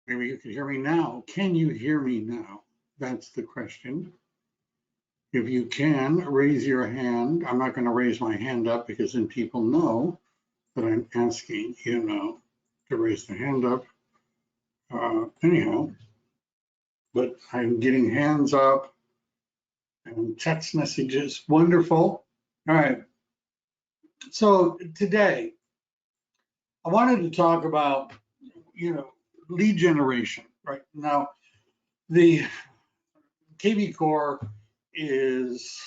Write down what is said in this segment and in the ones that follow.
Maybe you can hear me now. Can you hear me now? That's the question. If you can, raise your hand. I'm not going to raise my hand up because then people know that I'm asking, to raise the hand up. Anyhow, but I'm getting hands up and text messages. Wonderful. All right. So today, I wanted to talk about, lead generation. Right now, the kvCORE is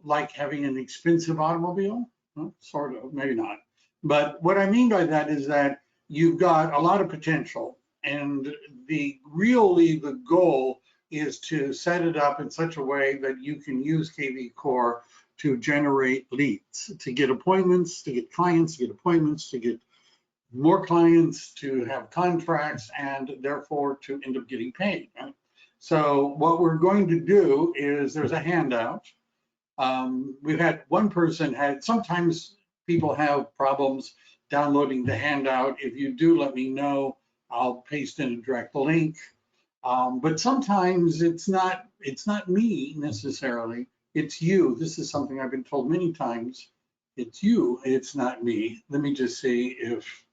like having an expensive automobile, well, sort of, maybe not. But what I mean by that is that you've got a lot of potential, and the goal is to set it up in such a way that you can use kvCORE to generate leads, to get appointments, to get clients, to get appointments, to get more clients, to have contracts, and therefore to end up getting paid. Right? So what we're going to do is there's a handout. We've had one person sometimes people have problems downloading the handout. If you do, let me know. I'll paste in a direct link. But sometimes it's not me necessarily. It's you. This is something I've been told many times. It's you. It's not me. Let me just see if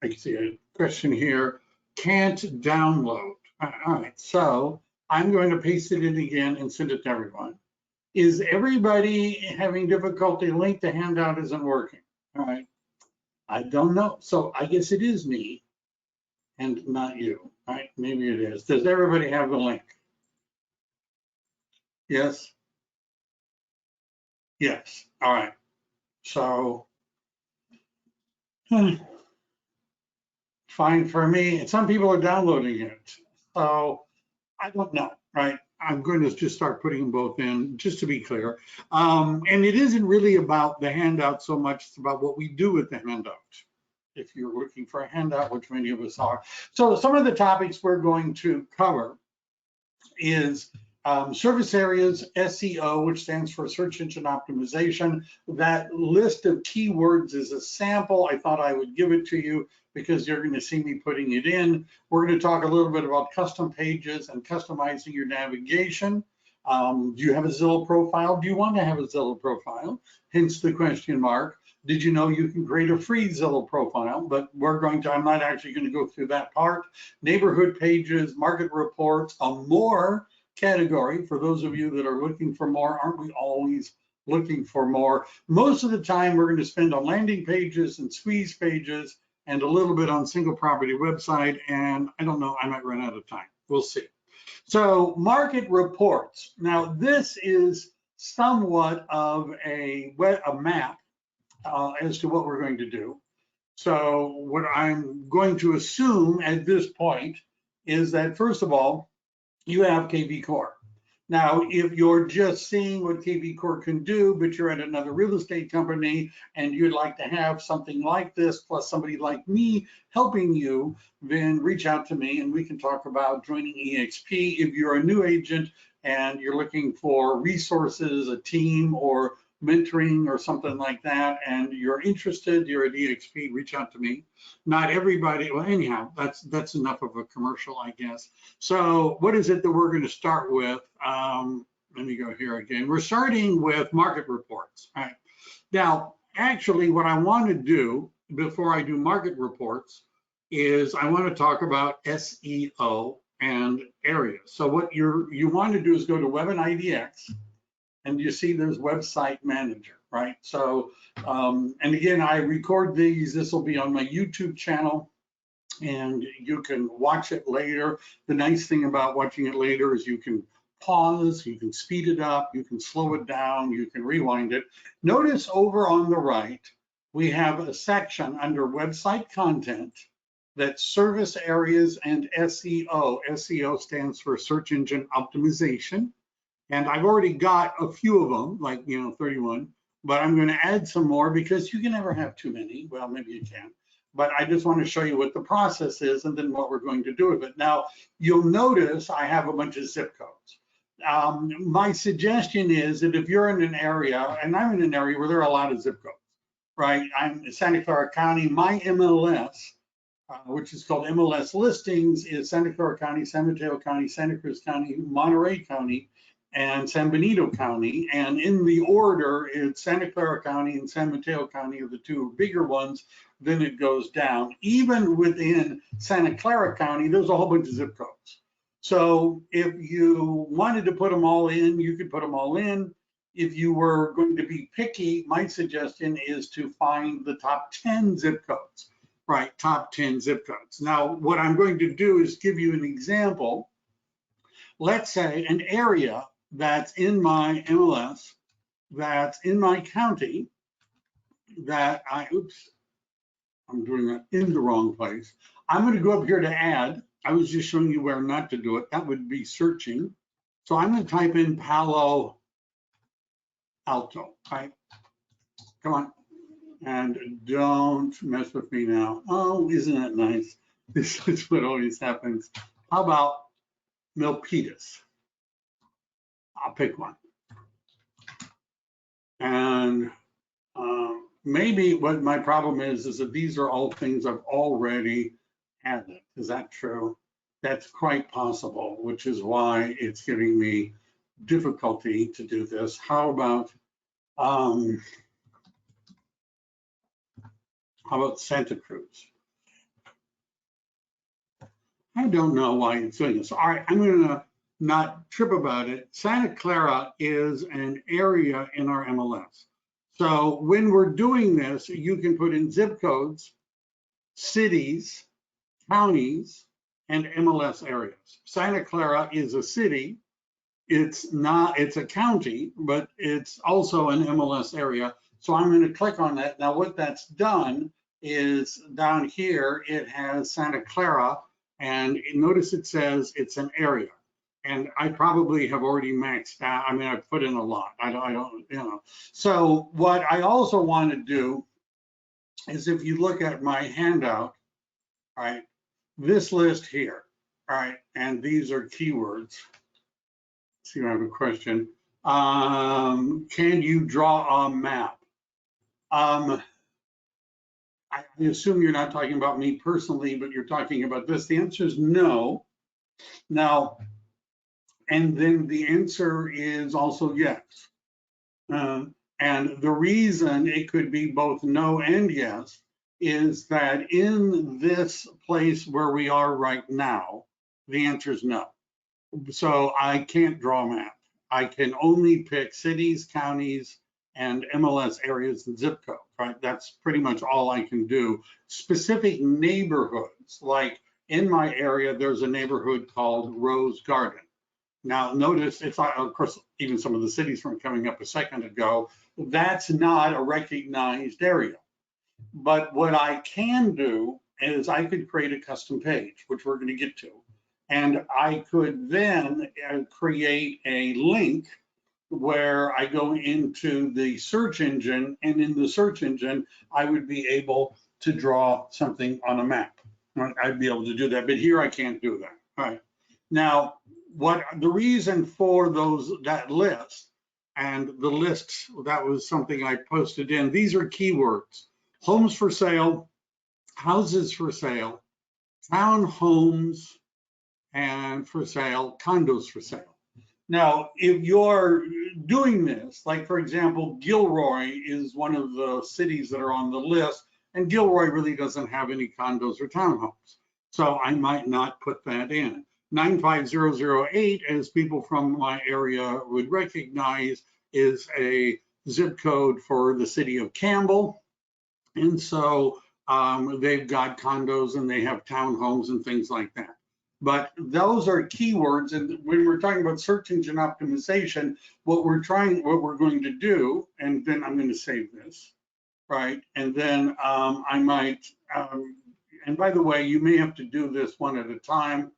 I can see a question here. Can't download. All right. So I'm going to paste it in again and send it to everyone. Is everybody having difficulty? Link the handout isn't working. All right. I don't know. So I guess it is me and not you. All right. Maybe it is. Does everybody have the link? Yes. Yes. All right. So fine for me. And some people are downloading it. So I don't know. Right. I'm going to just start putting them both in, just to be clear. And it isn't really about the handout so much, it's about what we do with the handout. If you're looking for a handout, which many of us are. So some of the topics we're going to cover is service areas, SEO, which stands for search engine optimization. That list of keywords is a sample. I thought I would give it to you because you're going to see me putting it in. We're going to talk a little bit about custom pages and customizing your navigation. Do you have a Zillow profile? Do you want to have a Zillow profile? Hence the question mark. Did you know you can create a free Zillow profile? But I'm not actually going to go through that part. Neighborhood pages, market reports, a more category for those of you that are looking for more. Aren't we always looking for more? Most of the time we're going to spend on landing pages and squeeze pages and a little bit on single property website. And I don't know, I might run out of time. We'll see. So market reports. Now this is somewhat of a map as to what we're going to do. So what I'm going to assume at this point is that, first of all, you have kvCORE. Now, if you're just seeing what kvCORE can do, but you're at another real estate company and you'd like to have something like this, plus somebody like me helping you, then reach out to me and we can talk about joining EXP. If you're a new agent and you're looking for resources, a team, or mentoring or something like that, and you're interested, you're at EXP, reach out to me. Not everybody, well, anyhow, that's enough of a commercial, I guess. So what is it that we're going to start with? Let me go here again. We're starting with market reports. All right. Now, actually, what I want to do before I do market reports is I want to talk about SEO and areas. So what you want to do is go to Web and IDX, and you see there's website manager, right? So, and again, I record these. This will be on my YouTube channel and you can watch it later. The nice thing about watching it later is you can pause, you can speed it up, you can slow it down, you can rewind it. Notice over on the right, we have a section under website content that's service areas and SEO. SEO stands for search engine optimization. And I've already got a few of them, like, 31, but I'm going to add some more because you can never have too many. Well, maybe you can, but I just want to show you what the process is and then what we're going to do with it. Now, you'll notice I have a bunch of zip codes. My suggestion is that if you're in an area, and I'm in an area where there are a lot of zip codes, right? I'm in Santa Clara County, my MLS which is called MLS listings, is Santa Clara County, San Mateo County, Santa Cruz County, Monterey County, and San Benito County. And in the order, it's Santa Clara County and San Mateo County are the two bigger ones. Then it goes down. Even within Santa Clara County, there's a whole bunch of zip codes. So if you wanted to put them all in, you could put them all in. If you were going to be picky, my suggestion is to find the top 10 zip codes. Right, top 10 zip codes. Now, what I'm going to do is give you an example. Let's say an area that's in my MLS, that's in my county, that I'm doing that in the wrong place. I'm going to go up here to add. I was just showing you where not to do it. That would be searching. So I'm going to type in Palo Alto, right? Come on. And don't mess with me now. Oh, isn't that nice? This is what always happens. How about Milpitas? I'll pick one. And maybe what my problem is that these are all things I've already added. Is that true? That's quite possible, which is why it's giving me difficulty to do this. How about Santa Cruz? I don't know why it's doing this. All right, I'm going to not trip about it. Santa Clara is an area in our MLS. So when we're doing this, you can put in zip codes, cities, counties, and MLS areas. Santa Clara is a city. It's a county, but it's also an MLS area. So I'm going to click on that. Now what that's done is down here, it has Santa Clara, and notice it says it's an area. And I probably have already maxed out. I mean, I've put in a lot. I don't, you know. So what I also want to do is if you look at my handout, right, this list here, all right, and these are keywords. Let's see, I have a question. Can you draw a map? I assume you're not talking about me personally, but you're talking about this. The answer is no. Now, and then the answer is also yes. And the reason it could be both no and yes is that in this place where we are right now, the answer is no. So I can't draw a map. I can only pick cities, counties, and MLS areas and zip code, right? That's pretty much all I can do. Specific neighborhoods, like in my area, there's a neighborhood called Rose Garden. Now notice, it's of course, even some of the cities from coming up a second ago, that's not a recognized area. But what I can do is I could create a custom page, which we're going to get to. And I could then create a link where I go into the search engine, and in the search engine, I would be able to draw something on a map. Right? I'd be able to do that, but here I can't do that. All right. Now, what the reason for that list, and the lists, that was something I posted in. These are keywords: homes for sale, houses for sale, townhomes and for sale, condos for sale. Now, if you're doing this, like for example, Gilroy is one of the cities that are on the list, and Gilroy really doesn't have any condos or townhomes. So I might not put that in. 95008, as people from my area would recognize, is a zip code for the city of Campbell. And so they've got condos and they have townhomes and things like that. But those are keywords, and when we're talking about search engine optimization, what we're going to do, and then I'm going to save this, right? And then I might, and by the way, you may have to do this one at a time.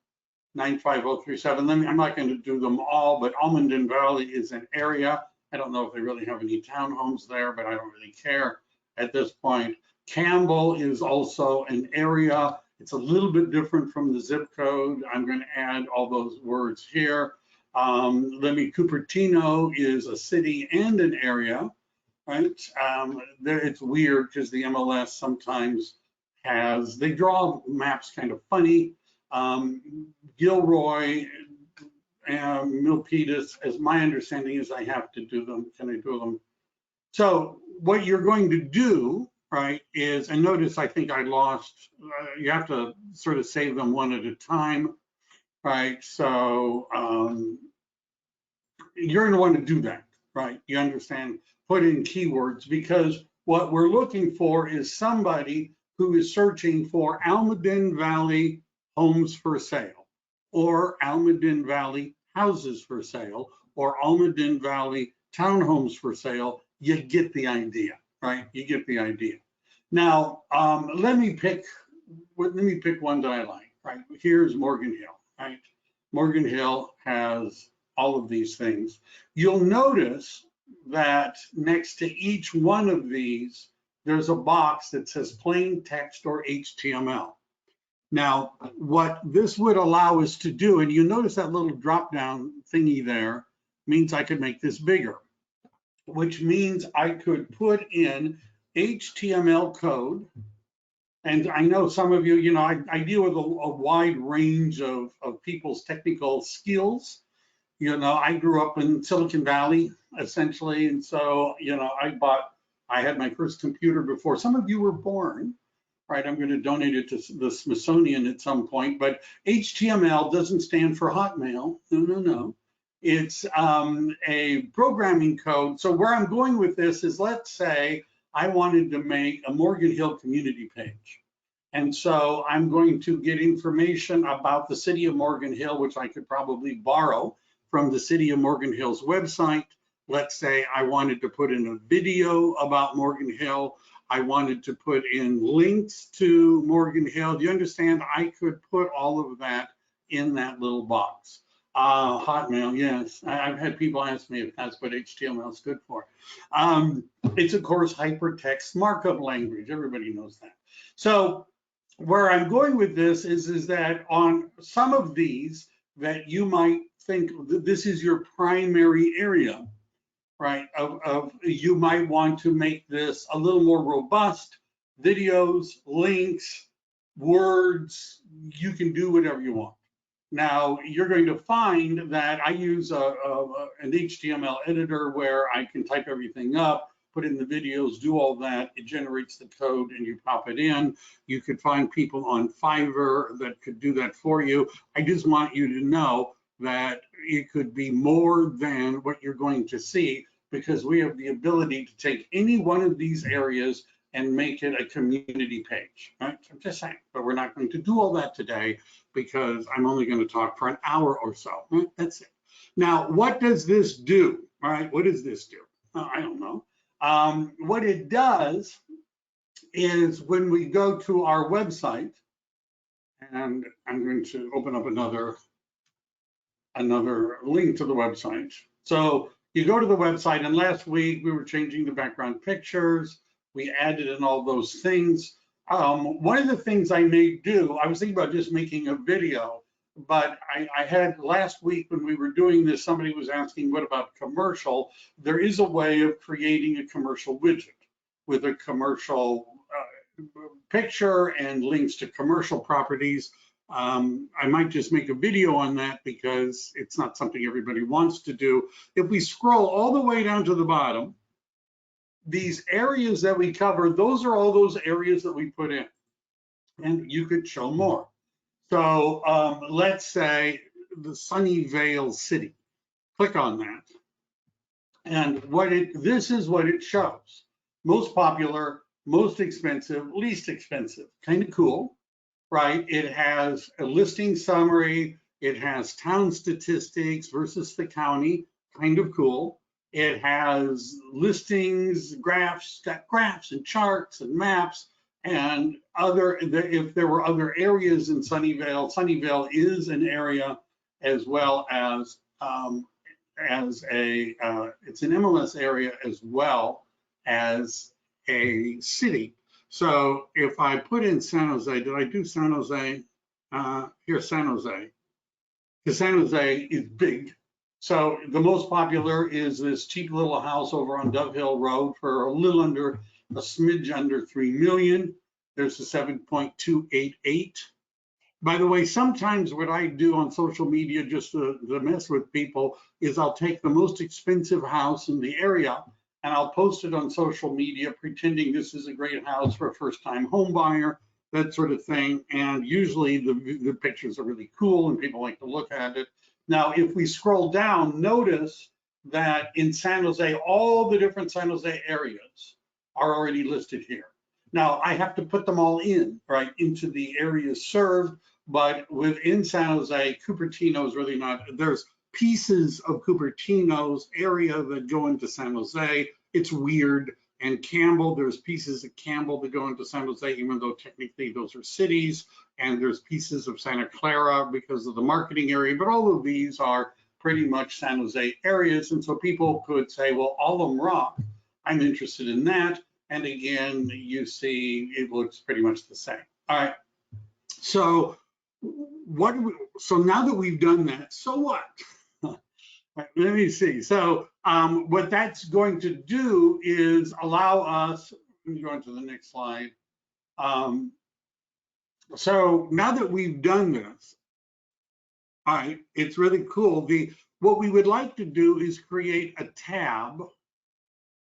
95037. I'm not going to do them all, but Almond Valley is an area. I don't know if they really have any townhomes there, but I don't really care at this point. Campbell is also an area. It's a little bit different from the zip code. I'm going to add all those words here. Cupertino is a city and an area, right? It's weird because the MLS sometimes they draw maps kind of funny. Gilroy and Milpitas, as my understanding is I have to do them. Can I do them? So what you're going to do, right, is, and notice I think I lost, you have to sort of save them one at a time, right? So you're going to want to do that, right? You understand, put in keywords, because what we're looking for is somebody who is searching for Almaden Valley homes for sale, or Almaden Valley houses for sale, or Almaden Valley townhomes for sale. You get the idea, right? You get the idea. Now, let me pick one that I like, right? Here's Morgan Hill, right? Morgan Hill has all of these things. You'll notice that next to each one of these, there's a box that says plain text or HTML. Now, what this would allow us to do, and you notice that little drop down thingy there, means I could make this bigger, which means I could put in HTML code. And I know some of you, you know, I deal with a wide range of people's technical skills. You know, I grew up in Silicon Valley, essentially. And so, you know, I had my first computer before some of you were born, right? I'm going to donate it to the Smithsonian at some point. But HTML doesn't stand for Hotmail. No, no, no. It's a programming code. So where I'm going with this is, let's say I wanted to make a Morgan Hill community page. And so I'm going to get information about the city of Morgan Hill, which I could probably borrow from the city of Morgan Hill's website. Let's say I wanted to put in a video about Morgan Hill. I wanted to put in links to Morgan Hill. Do you understand? I could put all of that in that little box. Hotmail, yes. I've had people ask me if that's what HTML is good for. It's, of course, hypertext markup language. Everybody knows that. So where I'm going with this is that on some of these that you might think this is your primary area, right? You might want to make this a little more robust. Videos, links, words, you can do whatever you want. Now, you're going to find that I use an HTML editor where I can type everything up, put in the videos, do all that. It generates the code and you pop it in. You could find people on Fiverr that could do that for you. I just want you to know that it could be more than what you're going to see, because we have the ability to take any one of these areas and make it a community page, right? So I'm just saying, but we're not going to do all that today because I'm only going to talk for an hour or so. Right? That's it. Now, what does this do? All right, what does this do? I don't know. What it does is when we go to our website, and I'm going to open up another link to the website. So you go to the website, and last week we were changing the background pictures. We added in all those things. One of the things I may do, I was thinking about just making a video, but I had last week when we were doing this, somebody was asking, what about commercial? There is a way of creating a commercial widget with a commercial picture and links to commercial properties. I might just make a video on that because it's not something everybody wants to do. If we scroll all the way down to the bottom, these areas that we cover, those are all those areas that we put in, and you could show more. So let's say the Sunnyvale City. Click on that, and this is what it shows: most popular, most expensive, least expensive. Kind of cool, right? It has a listing summary. It has town statistics versus the county. Kind of cool. It has listings, graphs, got graphs and charts and maps and if there were other areas in Sunnyvale. Sunnyvale is an area as well as it's an MLS area as well as a city. So if I put in San Jose, did I do San Jose? Here's San Jose. Because San Jose is big. So the most popular is this cheap little house over on Dove Hill Road for a smidge under 3 million. There's the 7.288. By the way, sometimes what I do on social media just to mess with people is I'll take the most expensive house in the area and I'll post it on social media pretending this is a great house for a first-time home buyer, that sort of thing. And usually the pictures are really cool and people like to look at it. Now, if we scroll down, notice that in San Jose, all the different San Jose areas are already listed here. Now, I have to put them all in, right, into the areas served, but within San Jose, Cupertino is really not, there's pieces of Cupertino's area that go into San Jose. It's weird. And Campbell, there's pieces of Campbell that go into San Jose, even though technically those are cities. And there's pieces of Santa Clara because of the marketing area, but all of these are pretty much San Jose areas. And so people could say, well, all of them rock. I'm interested in that. And again, you see, it looks pretty much the same. All right. So so now that we've done that, so what? Let me see. So what that's going to do is allow us, let me go on to the next slide. So now that we've done this, all right, it's really cool. What we would like to do is create a tab,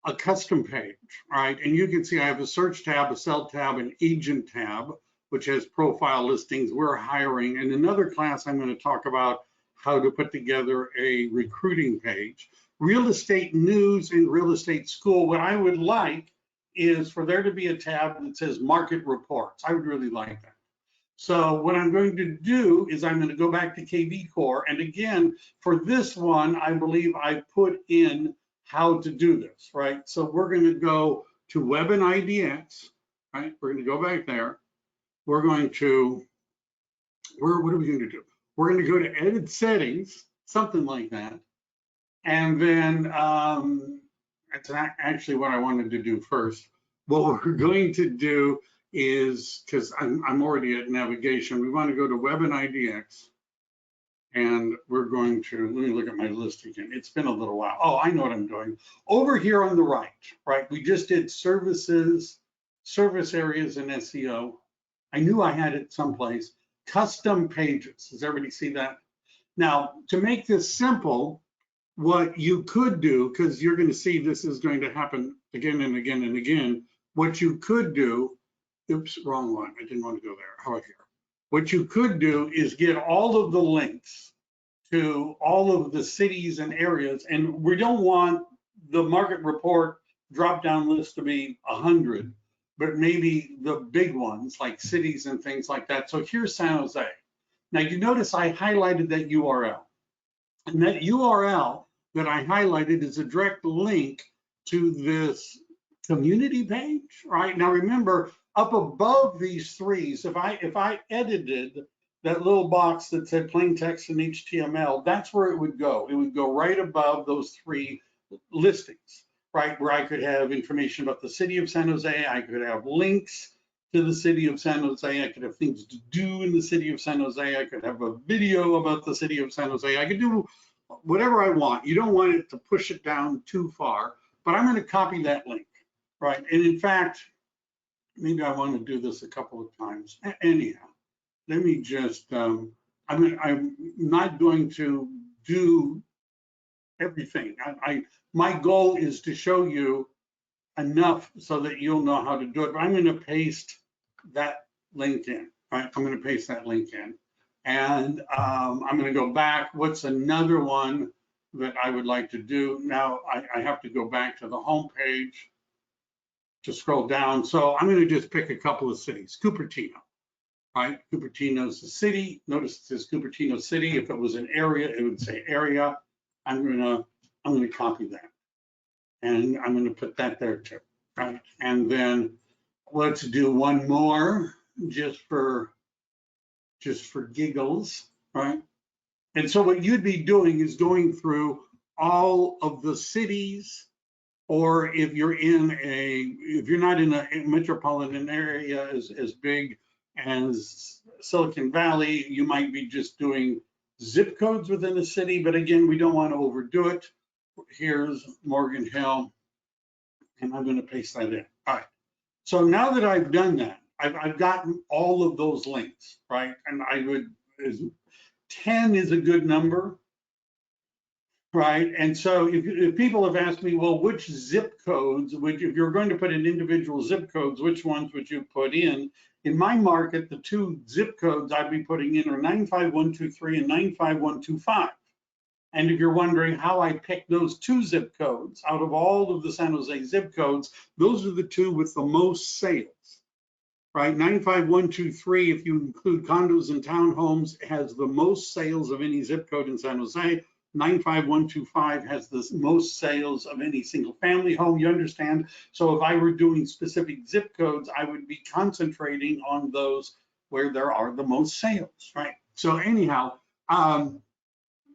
a custom page, right? And you can see I have a search tab, a sell tab, an agent tab, which has profile listings. We're hiring. In another class, I'm going to talk about how to put together a recruiting page. Real estate news and real estate school. What I would like is for there to be a tab that says market reports. I would really like that. So what I'm going to do is I'm going to go back to kvCORE. And again, for this one, I believe I put in how to do this, right? So we're going to go to Web and IDX, right? We're going to go back there. We're going to, what are we going to do? We're going to go to edit settings, something like that. And then that's actually what I wanted to do first. What we're going to do is, because I'm already at navigation, we want to go to Web and IDX. And we're going to, let me look at my list again. It's been a little while. Oh, I know what I'm doing. Over here on the right, we just did services, service areas and SEO. I knew I had it someplace. Custom pages. Does everybody see that? Now, to make this simple, what you could do, because you're going to see this is going to happen again and again and again, what you could do, oops, wrong one. I didn't want to go there. How about here? What you could do is get all of the links to all of the cities and areas, and we don't want the market report drop-down list to be 100, but maybe the big ones like cities and things like that. So here's San Jose. Now you notice I highlighted that URL, and that URL that I highlighted is a direct link to this community page, right? Now remember, up above these threes, if I edited that little box that said plain text and HTML, that's where it would go. It would go right above those three listings, right? Where I could have information about the city of San Jose. I could have links to the city of San Jose. I could have things to do in the city of San Jose. I could have a video about the city of San Jose. I could do whatever I want. You don't want it to push it down too far, but I'm going to copy that link, right? And in fact, maybe I want to do this a couple of times. Anyhow, let me just, I'm not going to do everything. My goal is to show you enough so that you'll know how to do it. But I'm going to paste that link in, right? I'm going to paste that link in. And I'm going to go back. What's another one that I would like to do? Now, I have to go back to the home page to scroll down. So I'm going to just pick a couple of cities. Cupertino, right? Cupertino's the city. Notice it says Cupertino City. If it was an area, it would say area. I'm going to copy that. And I'm going to put that there too, right? And then let's do one more just for giggles, right? And so what you'd be doing is going through all of the cities, or if you're not in a metropolitan area as big as Silicon Valley, you might be just doing zip codes within a city. But again, we don't want to overdo it. Here's Morgan Hill, and I'm going to paste that in. All right. So now that I've done that, I've gotten all of those links, right? And I would, 10 is a good number, right? And so if people have asked me, well, which zip codes, if you're going to put in individual zip codes, which ones would you put in? In my market, the two zip codes I'd be putting in are 95123 and 95125. And if you're wondering how I picked those two zip codes out of all of the San Jose zip codes, those are the two with the most sales, right? 95123, if you include condos and townhomes, has the most sales of any zip code in San Jose. 95125 has the most sales of any single family home, you understand? So if I were doing specific zip codes, I would be concentrating on those where there are the most sales, right? So anyhow,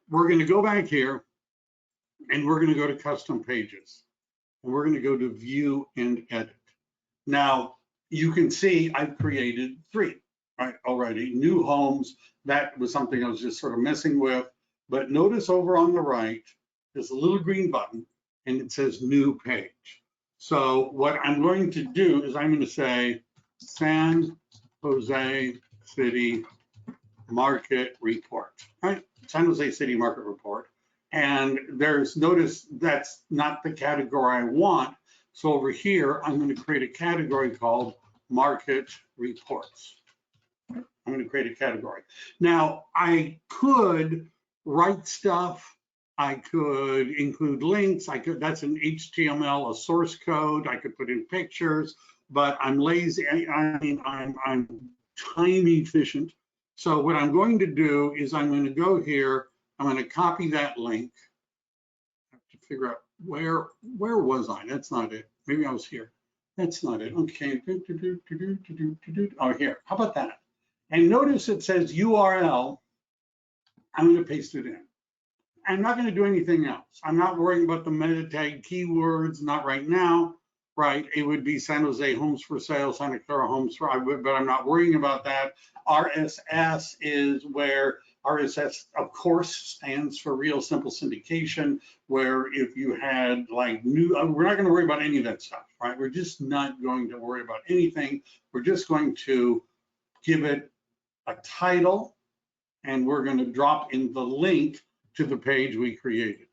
we're going to go back here and we're going to go to custom pages and we're going to go to view and edit. Now you can see I've created 3, right, already. New homes, that was something I was just sort of messing with. But notice over on the right, there's a little green button and it says new page. So what I'm going to do is I'm going to say San Jose City Market Report, right? San Jose City Market Report. And notice that's not the category I want. So over here, I'm going to create a category called Market Reports. I'm going to create a category. Now, I could write stuff. I could include links. That's an HTML, a source code. I could put in pictures, but I'm lazy. I mean, I'm time efficient. So what I'm going to do is I'm going to go here. I'm going to copy that link. I have to figure out where was I? That's not it. Maybe I was here. That's not it. Okay. Oh, here. How about that? And notice it says URL. I'm going to paste it in. I'm not going to do anything else. I'm not worrying about the meta tag keywords, not right now, right? It would be San Jose Homes for Sale, Santa Clara Homes for, but I'm not worrying about that. RSS is where RSS, of course, stands for Real Simple Syndication, where if you had like we're not going to worry about any of that stuff, right? We're just not going to worry about anything. We're just going to give it a title, and we're going to drop in the link to the page we created.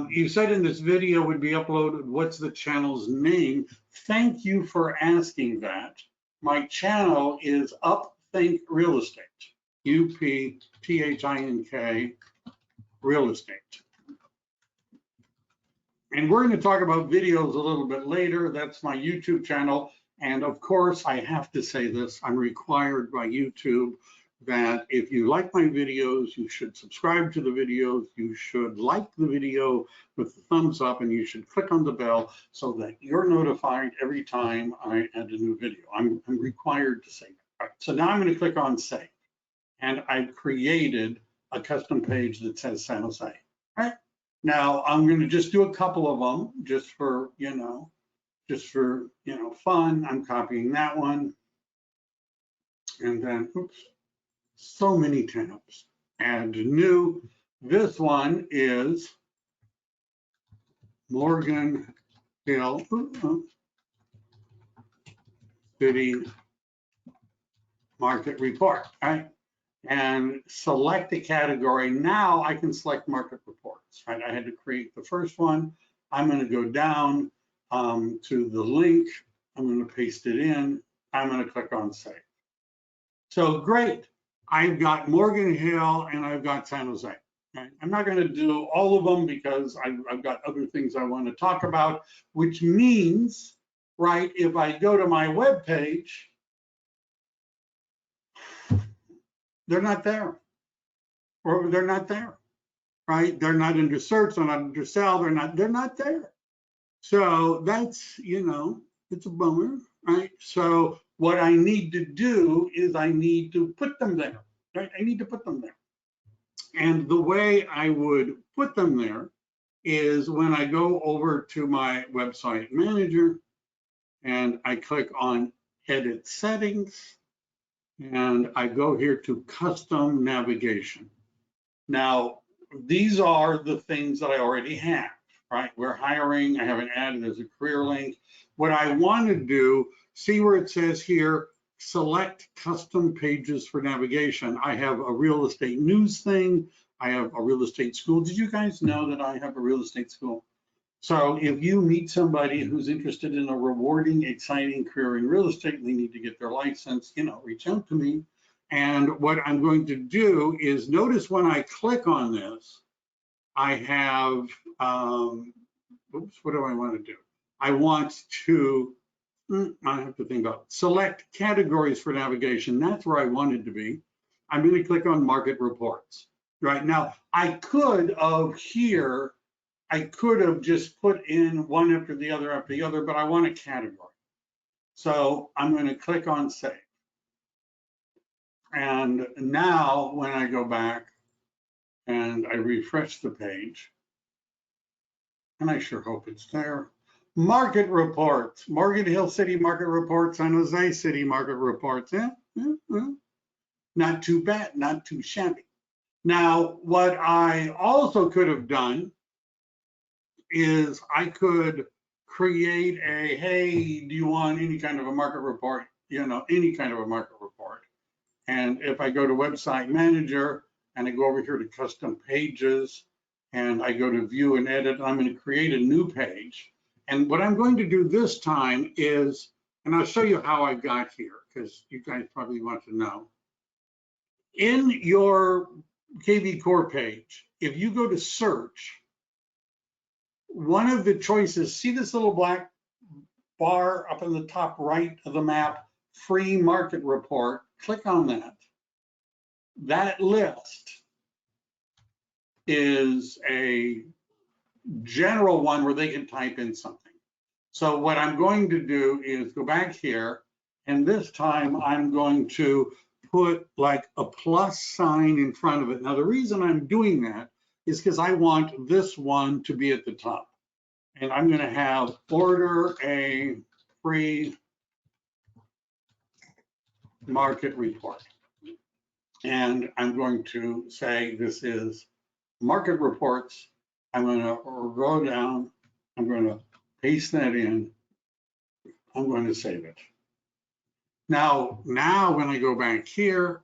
You said in this video would be uploaded, what's the channel's name? Thank you for asking that. My channel is Upthink Real Estate, UPTHINK Real Estate. And we're going to talk about videos a little bit later. That's my YouTube channel. And of course, I have to say this, I'm required by YouTube that if you like my videos, you should subscribe to the videos, you should like the video with the thumbs up, and you should click on the bell so that you're notified every time I add a new video. I'm required to say that. All right, so now I'm going to click on Save, and I've created a custom page that says San Jose. All right, now I'm going to just do a couple of them just for, fun. I'm copying that one, and then, oops. So many tabs. Add new. This one is Morgan Hill City Market Report, right? And select the category. Now I can select market reports, right? I had to create the first one. I'm going to go down to the link. I'm going to paste it in. I'm going to click on Save. So great. I've got Morgan Hill and I've got San Jose. Right? I'm not going to do all of them because I've got other things I want to talk about, which means, right, if I go to my web page, they're not there, or they're not there, right? They're not under search, they're not under sell, they're not there. So that's, it's a bummer, right? So what I need to do is I need to put them there, right? I need to put them there. And the way I would put them there is when I go over to my website manager and I click on edit settings and I go here to custom navigation. Now, these are the things that I already have, right? We're hiring, I haven't added as a career link. What I want to do, see where it says here, select custom pages for navigation. I have a real estate news thing. I have a real estate school. Did you guys know that I have a real estate school? So if you meet somebody who's interested in a rewarding, exciting career in real estate, and they need to get their license, reach out to me. And what I'm going to do is, notice when I click on this, I have, oops, what do I want to do? I want to, I have to think about it. Select categories for navigation. That's where I wanted to be. I'm going to click on market reports. Right now, I could have just put in one after the other, but I want a category. So I'm going to click on save. And now when I go back and I refresh the page, and I sure hope it's there. Market reports, Morgan Hill City market reports, San Jose City market reports. Not too bad, not too shabby. Now, what I also could have done is I could create a, hey, do you want any kind of a market report? Any kind of a market report. And if I go to website manager and I go over here to custom pages and I go to view and edit, I'm going to create a new page. And what I'm going to do this time is, and I'll show you how I got here because you guys probably want to know. In your kvCORE page, if you go to search, one of the choices, see this little black bar up in the top right of the map, free market report, click on that. That list is a general one where they can type in something. So what I'm going to do is go back here, and this time I'm going to put like a plus sign in front of it. Now, the reason I'm doing that is because I want this one to be at the top. And I'm going to have order a free market report. And I'm going to say this is market reports. I'm going to go down. I'm going to paste that in. I'm going to save it. Now when I go back here,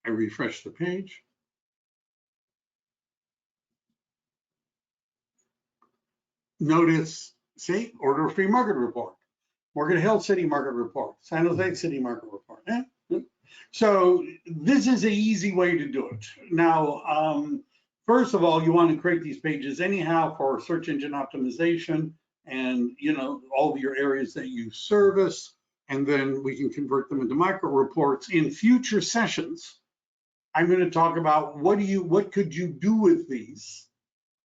I refresh the page. Notice, see, order a free market report. Morgan Hill City market report. San Jose City market report. So this is an easy way to do it. Now, first of all, you want to create these pages anyhow for search engine optimization and all of your areas that you service, and then we can convert them into micro reports. In future sessions, I'm going to talk about what could you do with these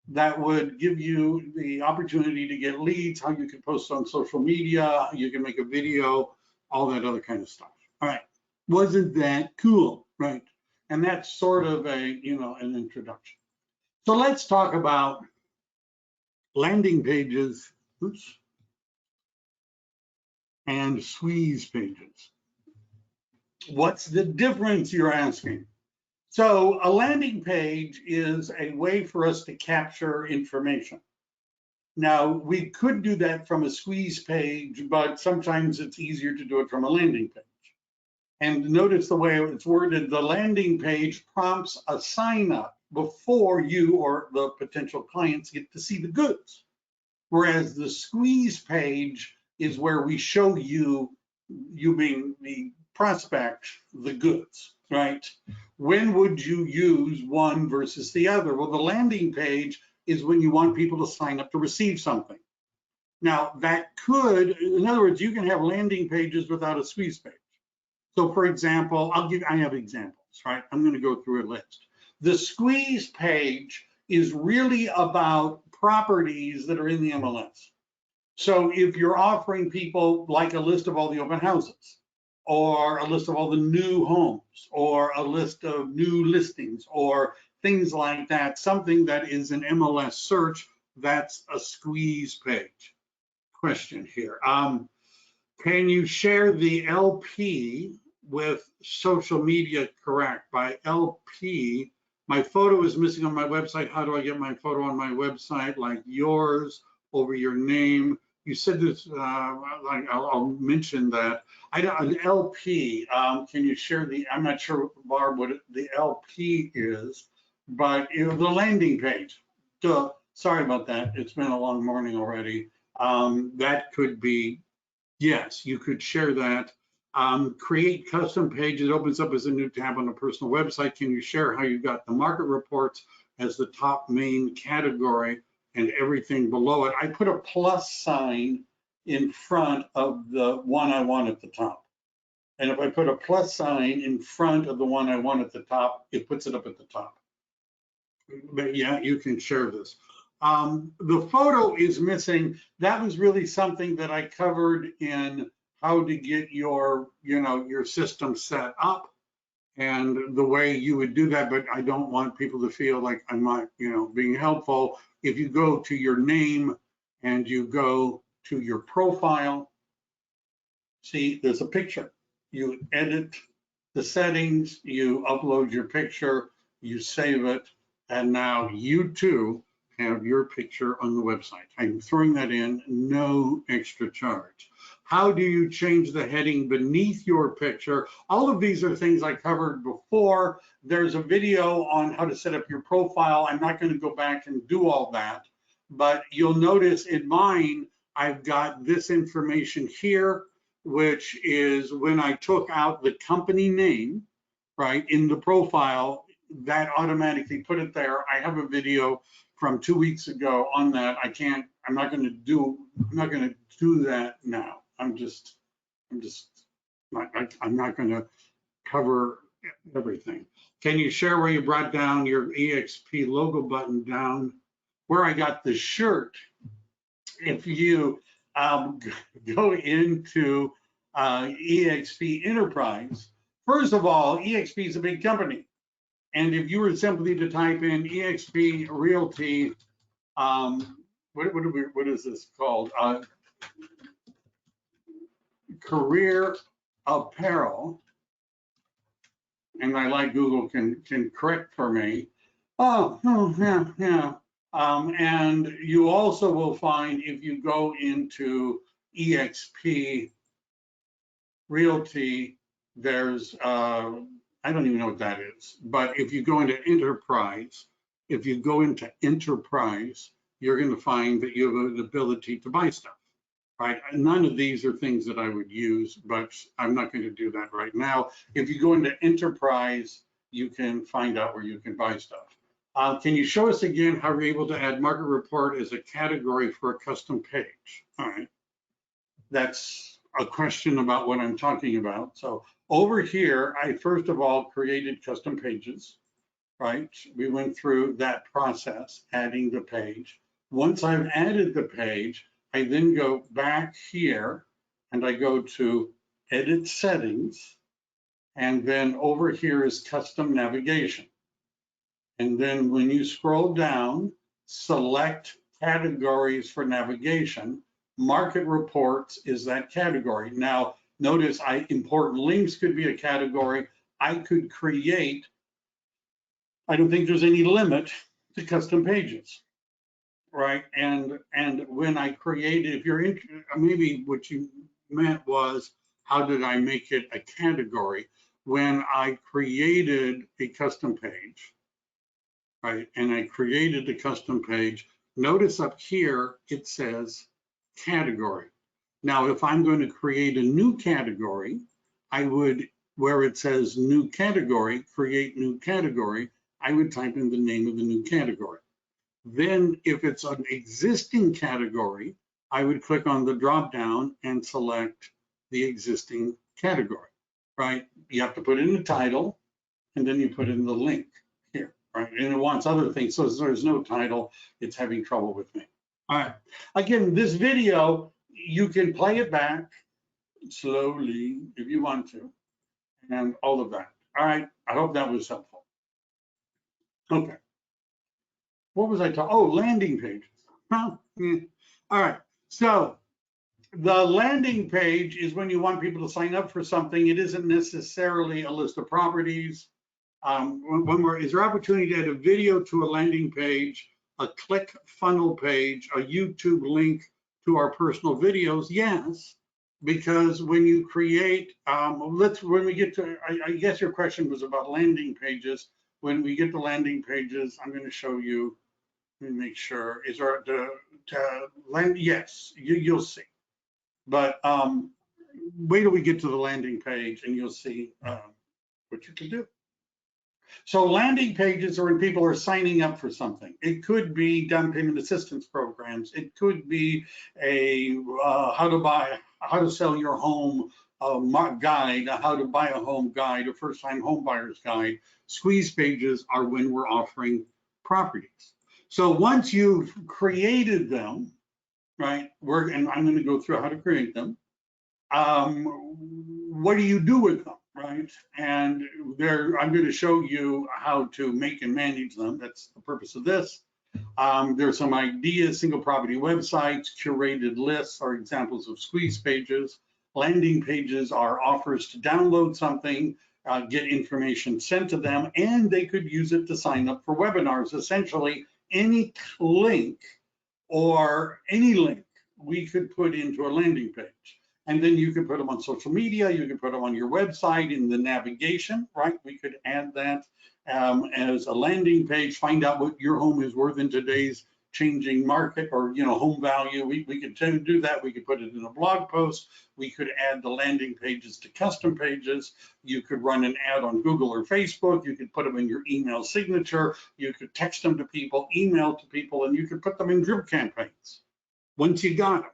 that would give you the opportunity to get leads, how you can post on social media, you can make a video, all that other kind of stuff. All right, wasn't that cool, right? And that's sort of an introduction. So let's talk about landing pages, and squeeze pages. What's the difference, you're asking? So a landing page is a way for us to capture information. Now, we could do that from a squeeze page, but sometimes it's easier to do it from a landing page. And notice the way it's worded, the landing page prompts a sign up before you or the potential clients get to see the goods. Whereas the squeeze page is where we show you being the prospect, the goods, right? When would you use one versus the other? Well, the landing page is when you want people to sign up to receive something. Now, that could, in other words, you can have landing pages without a squeeze page. So for example, I have examples, right? I'm going to go through a list. The squeeze page is really about properties that are in the MLS. So if you're offering people like a list of all the open houses, or a list of all the new homes, or a list of new listings, or things like that, something that is an MLS search, that's a squeeze page. Question here. Can you share the LP with social media correct? By LP, my photo is missing on my website. How do I get my photo on my website? Like yours over your name, you said this, like I'll mention that. An LP, can you share I'm not sure, Barb, what the LP is, but the landing page. Sorry about that. It's been a long morning already. That could be, yes, you could share that. Create custom pages opens up as a new tab on a personal website. Can you share how you got the market reports as the top main category and everything below it? I put a plus sign in front of the one I want at the top. And if I put a plus sign in front of the one I want at the top, it puts it up at the top. But yeah, you can share this. The photo is missing. That was really something that I covered in how to get your, your system set up and the way you would do that. But I don't want people to feel like I'm not, being helpful. If you go to your name and you go to your profile, see, there's a picture. You edit the settings, you upload your picture, you save it, and now you too have your picture on the website. I'm throwing that in, no extra charge. How do you change the heading beneath your picture? All of these are things I covered before. There's a video on how to set up your profile. I'm not going to go back and do all that, but you'll notice in mine, I've got this information here, which is when I took out the company name, right, in the profile, that automatically put it there. I have a video from 2 weeks ago on that. I'm not going to do that now. I'm not going to cover everything. Can you share where you brought down your EXP logo button down where I got the shirt? If you go into EXP Enterprise, first of all, EXP is a big company. And if you were simply to type in EXP Realty, what is this called? Career Apparel, and I like Google can correct for me. Yeah. And you also will find if you go into EXP Realty, there's I don't even know what that is, but if you go into Enterprise, you're going to find that you have an ability to buy stuff, right? None of these are things that I would use, but I'm not going to do that right now. If you go into Enterprise, you can find out where you can buy stuff. Can you show us again how we're able to add market report as a category for a custom page? All right, that's a question about what I'm talking about. So over here, I first of all created custom pages, right? We went through that process, adding the page. Once I've added the page, I then go back here and I go to edit settings. And then over here is custom navigation. And then when you scroll down, select categories for navigation. Market reports is that category. Now, notice important links could be a category. I could create, I don't think there's any limit to custom pages, right? And when I created, if you're maybe what you meant was, how did I make it a category? When I created a custom page, right? And I created the custom page, notice up here, it says category. Now, if I'm going to create a new category, I would, where it says new category, create new category, I would type in the name of the new category. Then if it's an existing category, I would click on the drop down and select the existing category, right? You have to put in the title and then you put in the link here, right? And it wants other things. So there's no title, it's having trouble with me. All right. Again, this video, you can play it back slowly if you want to, and all of that. All right. I hope that was helpful. Okay. What was I talking? Oh, landing pages. Huh? Yeah. All right. So the landing page is when you want people to sign up for something. It isn't necessarily a list of properties. Is there opportunity to add a video to a landing page, a click funnel page, a YouTube link to our personal videos? Yes, because when you create, when we get to, I guess your question was about landing pages. When we get to landing pages, I'm going to show you. Let me make sure. Is there to land? Yes, you'll see. But wait till we get to the landing page, and you'll see what you can do. So landing pages are when people are signing up for something. It could be down payment assistance programs. It could be a how to sell your home guide, a how to buy a home guide, a first-time home buyer's guide. Squeeze pages are when we're offering properties. So once you've created them, right? And I'm going to go through how to create them. What do you do with them, right? And I'm going to show you how to make and manage them. That's the purpose of this. There's some ideas. Single property websites, curated lists are examples of squeeze pages. Landing pages are offers to download something, get information sent to them, and they could use it to sign up for webinars. Essentially, any link or any link we could put into a landing page. And then you can put them on social media, you can put them on your website in the navigation, right? We could add that as a landing page, find out what your home is worth in today's changing market, or home value. We could do that. We could put it in a blog post. We could add the landing pages to custom pages. You could run an ad on Google or Facebook. You could put them in your email signature. You could text them to people, email to people, and you could put them in drip campaigns once you got them.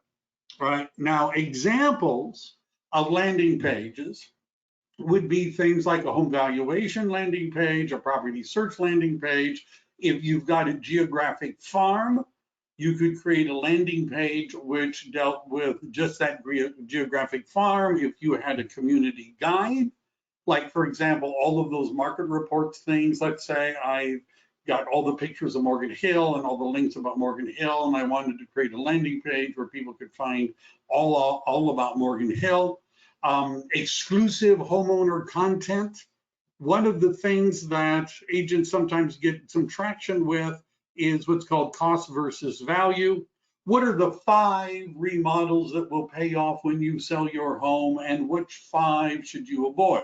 Right now, examples of landing pages would be things like a home valuation landing page, a property search landing page. If you've got a geographic farm, you could create a landing page which dealt with just that geographic farm. If you had a community guide, like for example, all of those market reports things, let's say I got all the pictures of Morgan Hill and all the links about Morgan Hill, and I wanted to create a landing page where people could find all about Morgan Hill. Exclusive homeowner content. One of the things that agents sometimes get some traction with is what's called cost versus value. What are the 5 remodels that will pay off when you sell your home, and which 5 should you avoid?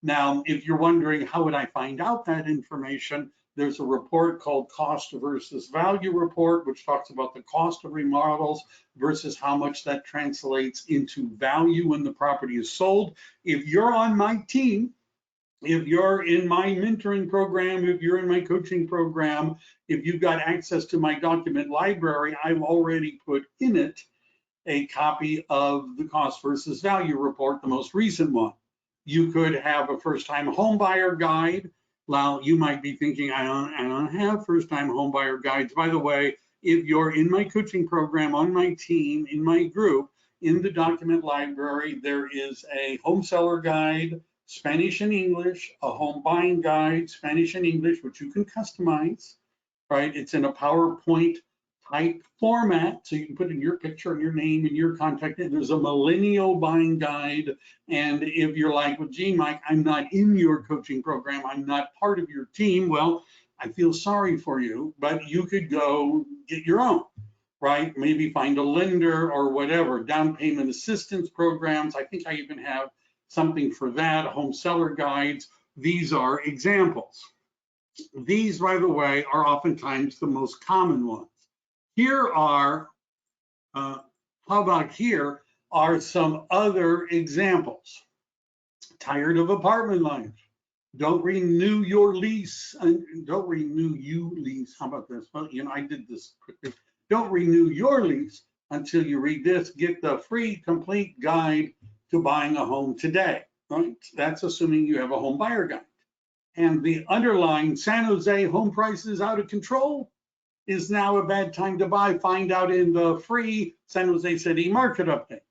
Now, if you're wondering how would I find out that information, there's a report called Cost versus Value Report, which talks about the cost of remodels versus how much that translates into value when the property is sold. If you're on my team, if you're in my mentoring program, if you're in my coaching program, if you've got access to my document library, I've already put in it a copy of the Cost versus Value Report, the most recent one. You could have a first-time home buyer guide. Now, you might be thinking, I don't have first-time home buyer guides. By the way, if you're in my coaching program, on my team, in my group, in the document library, there is a home seller guide, Spanish and English, a home buying guide, Spanish and English, which you can customize, right? It's in a PowerPoint type format, so you can put in your picture and your name and your contact. There's a millennial buying guide. And if you're like, well, gee, Mike, I'm not in your coaching program, I'm not part of your team, well, I feel sorry for you, but you could go get your own, right? Maybe find a lender or whatever, down payment assistance programs. I think I even have something for that, home seller guides. These are examples. These, by the way, are oftentimes the most common ones. Here are, how about here are some other examples. Tired of apartment life. Don't renew your lease. Don't renew you lease. How about this? Well, I did this quickly. Don't renew your lease until you read this. Get the free complete guide to buying a home today. Right? That's assuming you have a home buyer guide. And the underlying San Jose home prices out of control. Is now a bad time to buy? Find out in the free San Jose City market update.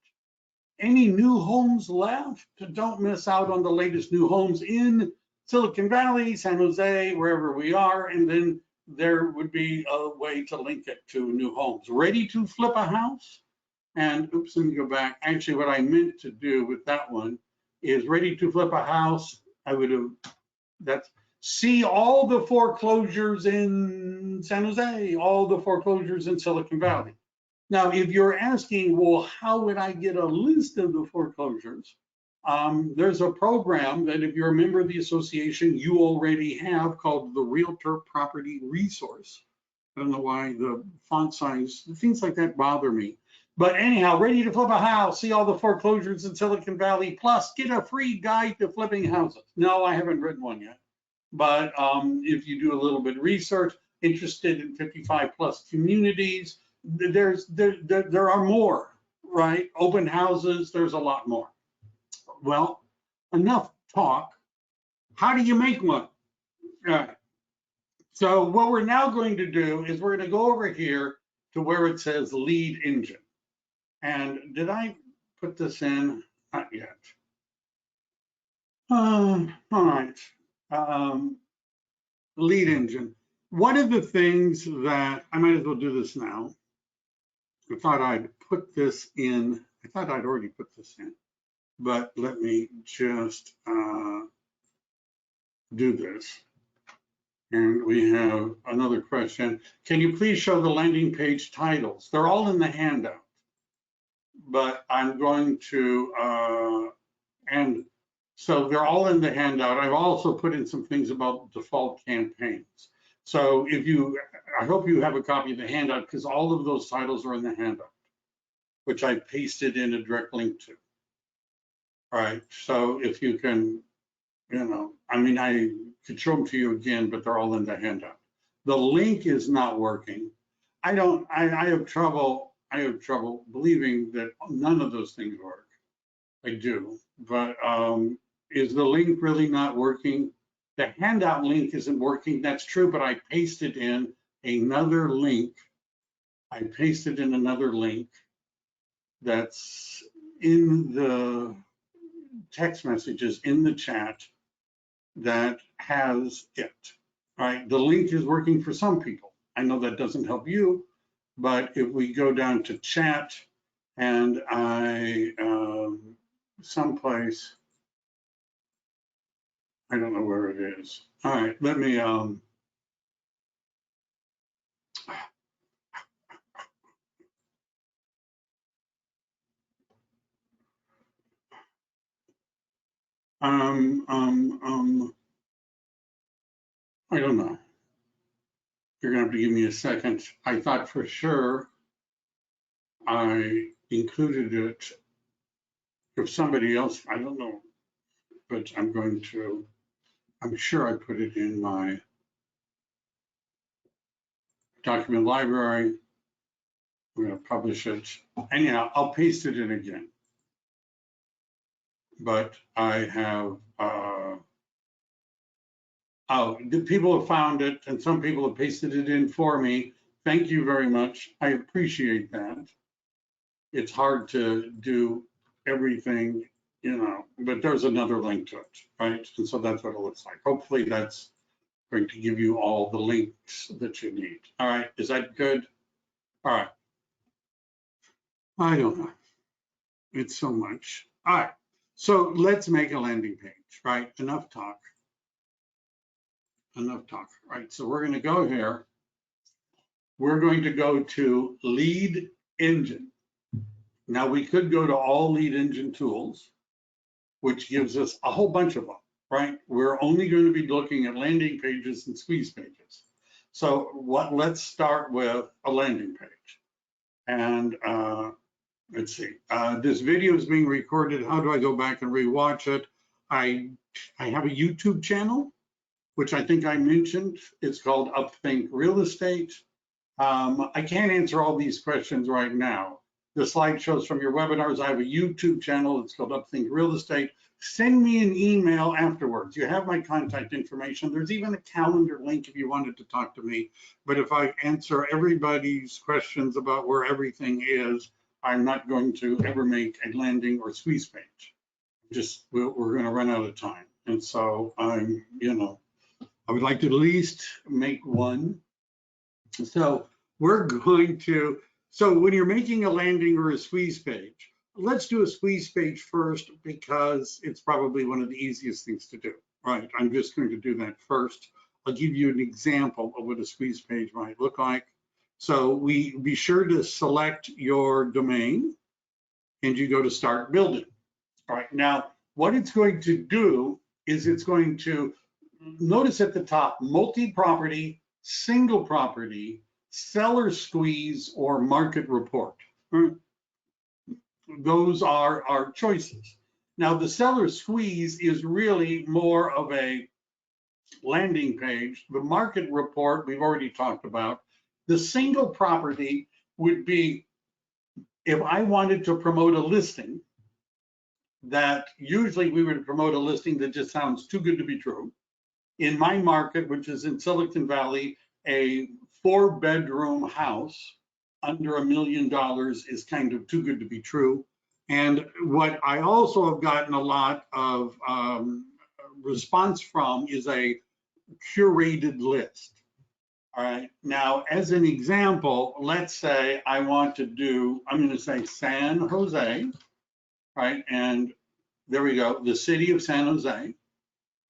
Any new homes left? Don't miss out on the latest new homes in Silicon Valley, San Jose, wherever we are. And then there would be a way to link it to new homes. Ready to flip a house? And oops, let me go back. Actually, what I meant to do with that one is ready to flip a house. I would have, see all the foreclosures in San Jose, all the foreclosures in Silicon Valley. Now, if you're asking, well, how would I get a list of the foreclosures? There's a program that if you're a member of the association, you already have called the Realtor Property Resource. I don't know why the font size, things like that bother me. But anyhow, ready to flip a house, see all the foreclosures in Silicon Valley, plus get a free guide to flipping houses. No, I haven't written one yet. But if you do a little bit of research, interested in 55 plus communities, there are more, right? Open houses, there's a lot more. Well, enough talk. How do you make one? All right. So what we're now going to do is we're going to go over here to where it says lead engine. And did I put this in? Not yet. All right. Lead engine. One of the things that I might as well do this now. I thought I'd put this in. I thought I'd already put this in, but let me just do this. And we have another question. Can you please show the landing page titles? They're all in the handout, but I'm going to, and so they're all in the handout. I've also put in some things about default campaigns. So if you, I hope you have a copy of the handout because all of those titles are in the handout, which I pasted in a direct link to. All right, so if you can, you know, I mean, I could show them to you again, but they're all in the handout. The link is not working. I have trouble believing that none of those things work. I do, but is the link really not working? The handout link isn't working, that's true, but I pasted in another link. I pasted in another link that's in the text messages in the chat that has it, right? The link is working for some people. I know that doesn't help you, but if we go down to chat and I, someplace, I don't know where it is. All right, let me, I don't know. You're gonna have to give me a second. I thought for sure I included it. If somebody else, I don't know, but I'm going to, I'm sure I put it in my document library. I'm going to publish it. Anyhow, I'll paste it in again. But I have, the people have found it and some people have pasted it in for me. Thank you very much. I appreciate that. It's hard to do everything, you know, but there's another link to it, right? And so that's what it looks like. Hopefully that's going to give you all the links that you need. All right, is that good? All right. I don't know. It's so much. All right. So let's make a landing page, right? Enough talk. Enough talk, right? So we're going to go here. We're going to go to lead engine. Now we could go to all lead engine tools, which gives us a whole bunch of them, right? We're only going to be looking at landing pages and squeeze pages. So let's start with a landing page. And let's see, this video is being recorded. How do I go back and rewatch it? I have a YouTube channel, which I think I mentioned. It's called Upthink Real Estate. I can't answer all these questions right now. The slideshows from your webinars, I have a YouTube channel. It's called Upthink Real Estate. Send me an email afterwards. You have my contact information. There's even a calendar link if you wanted to talk to me. But if I answer everybody's questions about where everything is, I'm not going to ever make a landing or squeeze page. Just, we're going to run out of time. And so I'm, you know, I would like to at least make one. So we're going to, so when you're making a landing or a squeeze page, let's do a squeeze page first because it's probably one of the easiest things to do, right? I'm just going to do that first. I'll give you an example of what a squeeze page might look like. So we be sure to select your domain and you go to start building. All right, now what it's going to do is it's going to notice at the top, multi-property, single property, seller squeeze, or market report. Those are our choices. Now the seller squeeze is really more of a landing page. The market report we've already talked about. The single property would be if I wanted to promote a listing that usually we would promote a listing that just sounds too good to be true. In my market, which is in Silicon Valley, a 4-bedroom house under $1 million is kind of too good to be true. And what I also have gotten a lot of response from is a curated list. All right, now as an example, let's say I want to do, I'm going to say San Jose, right? And there we go, the city of San Jose.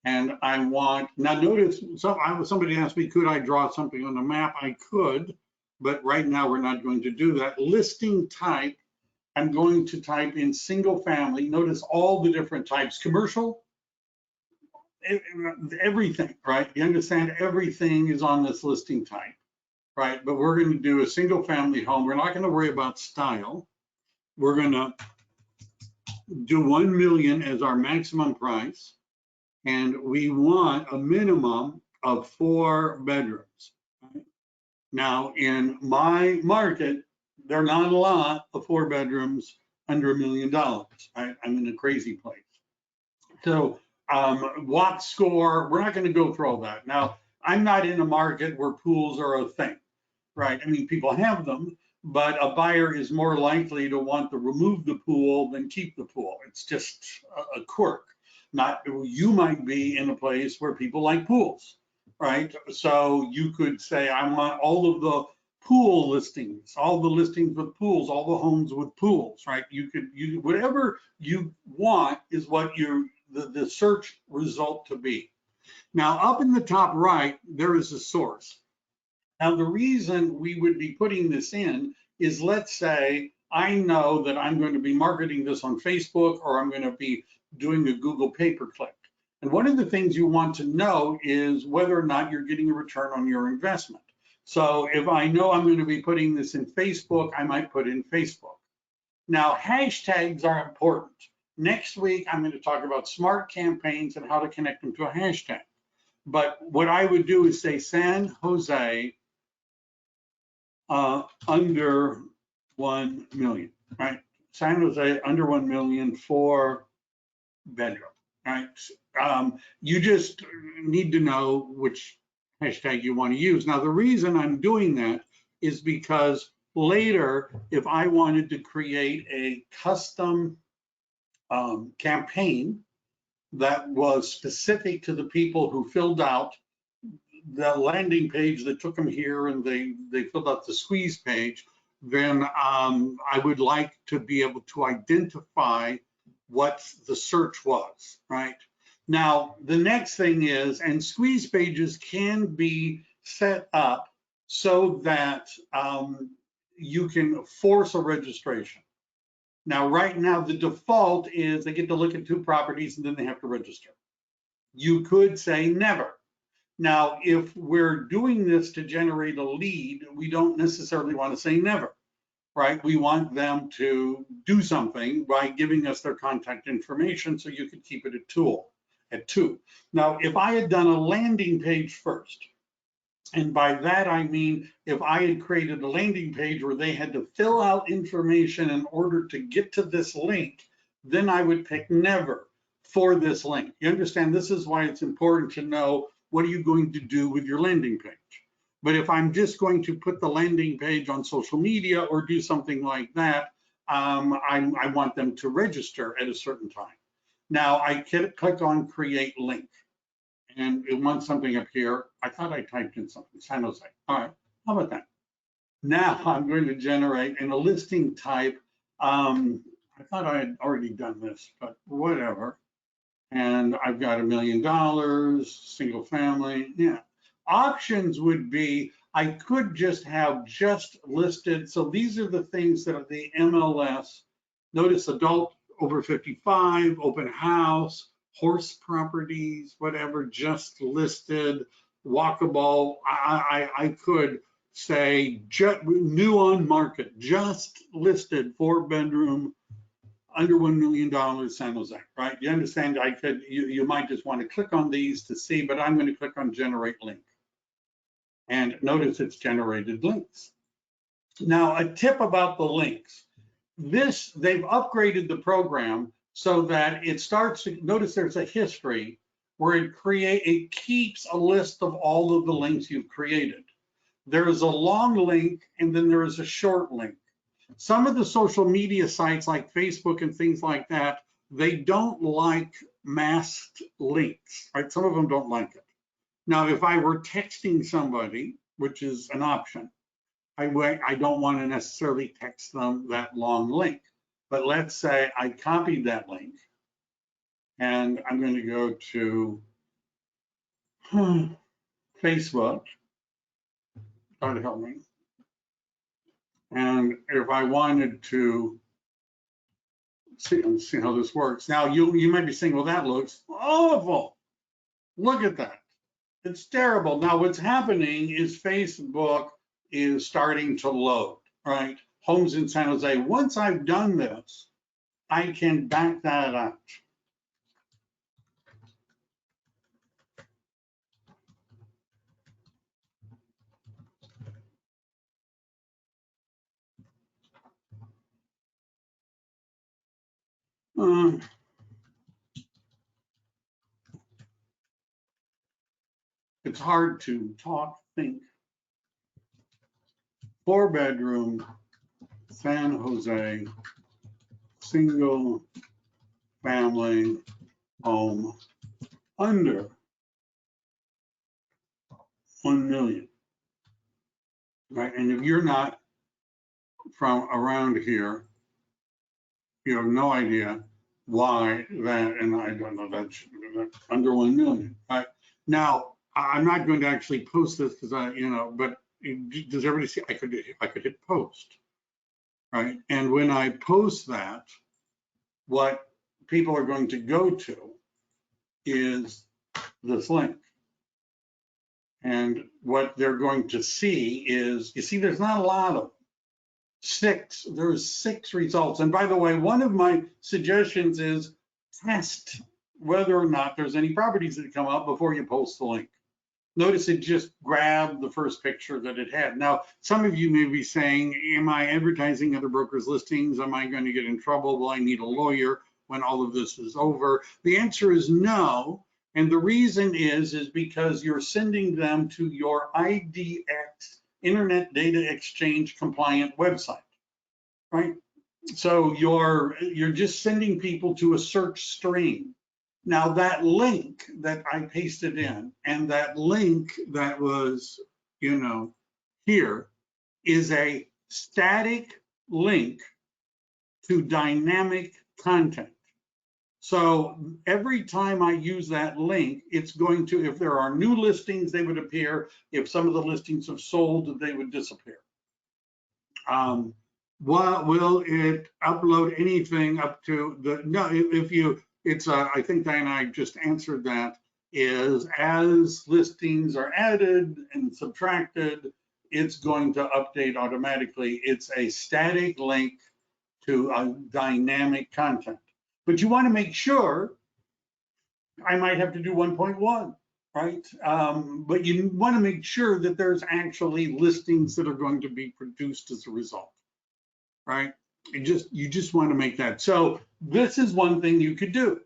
And I want, now notice, somebody asked me, could I draw something on the map? I could, but right now we're not going to do that. Listing type, I'm going to type in single family. Notice all the different types, commercial, everything, right? You understand everything is on this listing type, right? But we're going to do a single family home. We're not going to worry about style. We're going to do 1 million as our maximum price. And we want a minimum of 4 bedrooms. Right? Now, in my market, there are not a lot of 4 bedrooms under $1 million. Right? I'm in a crazy place. So, kvCORE, we're not going to go through all that. Now, I'm not in a market where pools are a thing, right? I mean, people have them, but a buyer is more likely to want to remove the pool than keep the pool. It's just a quirk. Not, you might be in a place where people like pools, right? So you could say, I want all of the pool listings, all the listings with pools, all the homes with pools, right? You could, whatever you want is what the search result to be. Now, up in the top right, there is a source. Now, the reason we would be putting this in is, let's say I know that I'm going to be marketing this on Facebook, or I'm going to be doing a Google pay-per-click. And one of the things you want to know is whether or not you're getting a return on your investment. So if I know I'm going to be putting this in Facebook, I might put in Facebook. Now, hashtags are important. Next week, I'm going to talk about smart campaigns and how to connect them to a hashtag. But what I would do is say San Jose under 1 million, right? San Jose under 1 million, 4 bedroom, right? You just need to know which hashtag you want to use. Now, the reason I'm doing that is because later, if I wanted to create a custom campaign that was specific to the people who filled out the landing page that took them here and they filled out the squeeze page, then I would like to be able to identify what the search was, right? Now, the next thing is, and squeeze pages can be set up so that you can force a registration. Now, right now, the default is they get to look at 2 properties and then they have to register. You could say never. Now, if we're doing this to generate a lead, we don't necessarily want to say never, right? We want them to do something by giving us their contact information so you could keep it at 2. Now, if I had done a landing page first, and by that I mean if I had created a landing page where they had to fill out information in order to get to this link, then I would pick never for this link. You understand, this is why it's important to know what are you going to do with your landing page. But if I'm just going to put the landing page on social media or do something like that, I want them to register at a certain time. Now I can click on create link. And it wants something up here. I thought I typed in something, San Jose. All right, how about that? Now I'm going to generate in a listing type. I thought I had already done this, but whatever. And I've got $1 million, single family. Yeah. Options would be I could just have just listed. So these are the things that are the MLS. Notice adult over 55, open house, horse properties, whatever, just listed, walkable. I could say new on market, just listed, 4-bedroom, under $1 million San Jose, right? You understand? You might just want to click on these to see, but I'm going to click on generate link. And notice it's generated links. Now, a tip about the links. They've upgraded the program so that it starts to, notice there's a history where it keeps a list of all of the links you've created. There is a long link and then there is a short link. Some of the social media sites like Facebook and things like that, they don't like masked links, right? Some of them don't like it. Now, if I were texting somebody, which is an option, I don't want to necessarily text them that long link. But let's say I copied that link and I'm going to go to Facebook. Try to help me. And if I wanted to see how this works. Now, you might be saying, well, that looks awful. Look at that. It's terrible. Now, what's happening is Facebook is starting to load, right? Homes in San Jose. Once I've done this, I can back that up. It's hard to think. 4-bedroom San Jose single family home under 1 million, right? And if you're not from around here, you have no idea why that, and I don't know, that's under 1 million, right? Now, I'm not going to actually post this because but does everybody see? I could hit post, right? And when I post that, what people are going to go to is this link. And what they're going to see is, you see, there's not a lot of 6. There's 6 results. And by the way, one of my suggestions is test whether or not there's any properties that come up before you post the link. Notice it just grabbed the first picture that it had. Now, some of you may be saying, am I advertising other brokers' listings? Am I going to get in trouble? Will I need a lawyer when all of this is over? The answer is no. And the reason is because you're sending them to your IDX, Internet Data Exchange compliant website, right? So you're just sending people to a search string. Now that link that I pasted in and that link that was, here is a static link to dynamic content. So every time I use that link, it's going to, if there are new listings, they would appear. If some of the listings have sold, they would disappear. Will it upload anything up to the, no, if you, it's, I think Diana, I just answered that, is as listings are added and subtracted, it's going to update automatically. It's a static link to a dynamic content. But you want to make sure, I might have to do 1.1, right? But you want to make sure that there's actually listings that are going to be produced as a result, right? You just want to make that. So this is one thing you could do,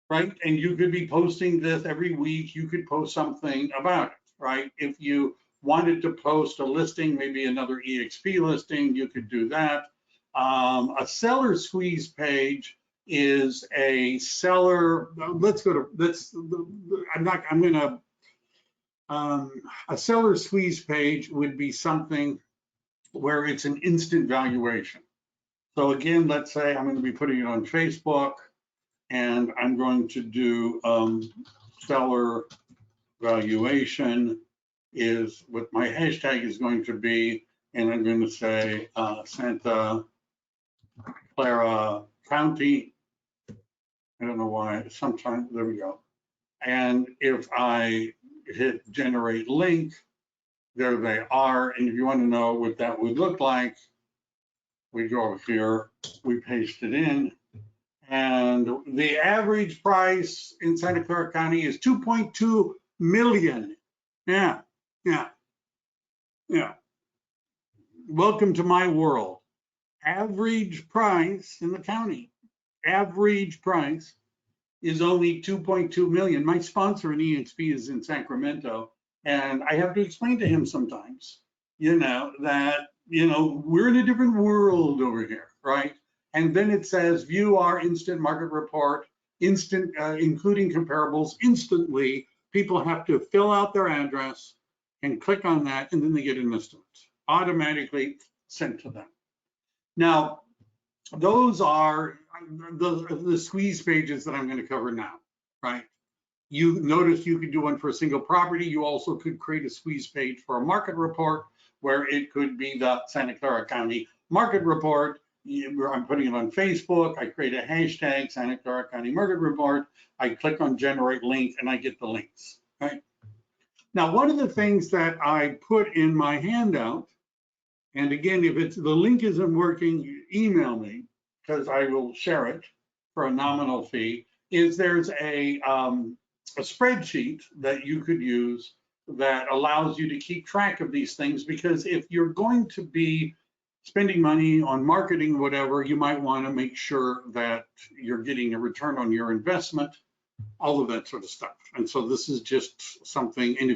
right? And you could be posting this every week. You could post something about it, right? If you wanted to post a listing, maybe another EXP listing, you could do that. A seller squeeze page is a seller. Let's go to this. A seller squeeze page would be something where it's an instant valuation. So again, let's say I'm going to be putting it on Facebook and I'm going to do seller valuation is what my hashtag is going to be, and I'm going to say Santa Clara County. I don't know why, sometimes, there we go. And if I hit generate link, there they are. And if you want to know what that would look like, we go over here, we paste it in. And the average price in Santa Clara County is 2.2 million. Yeah, yeah, yeah. Welcome to my world. Average price in the county, average price is only 2.2 million. My sponsor in EXP is in Sacramento, and I have to explain to him sometimes, that, we're in a different world over here, right? And then it says view our instant market report, including comparables instantly. People have to fill out their address and click on that, and then they get an estimate automatically sent to them. Now, those are the squeeze pages that I'm going to cover now, right? You notice you could do one for a single property. You also could create a squeeze page for a market report, where it could be the Santa Clara County market report. I'm putting it on Facebook. I create a hashtag, Santa Clara County market report. I click on generate link and I get the links, right? Now, one of the things that I put in my handout, and again, if the link isn't working, email me, because I will share it for a nominal fee, is there's a spreadsheet that you could use that allows you to keep track of these things, because if you're going to be spending money on marketing, whatever, you might want to make sure that you're getting a return on your investment, all of that sort of stuff. And so this is just something, and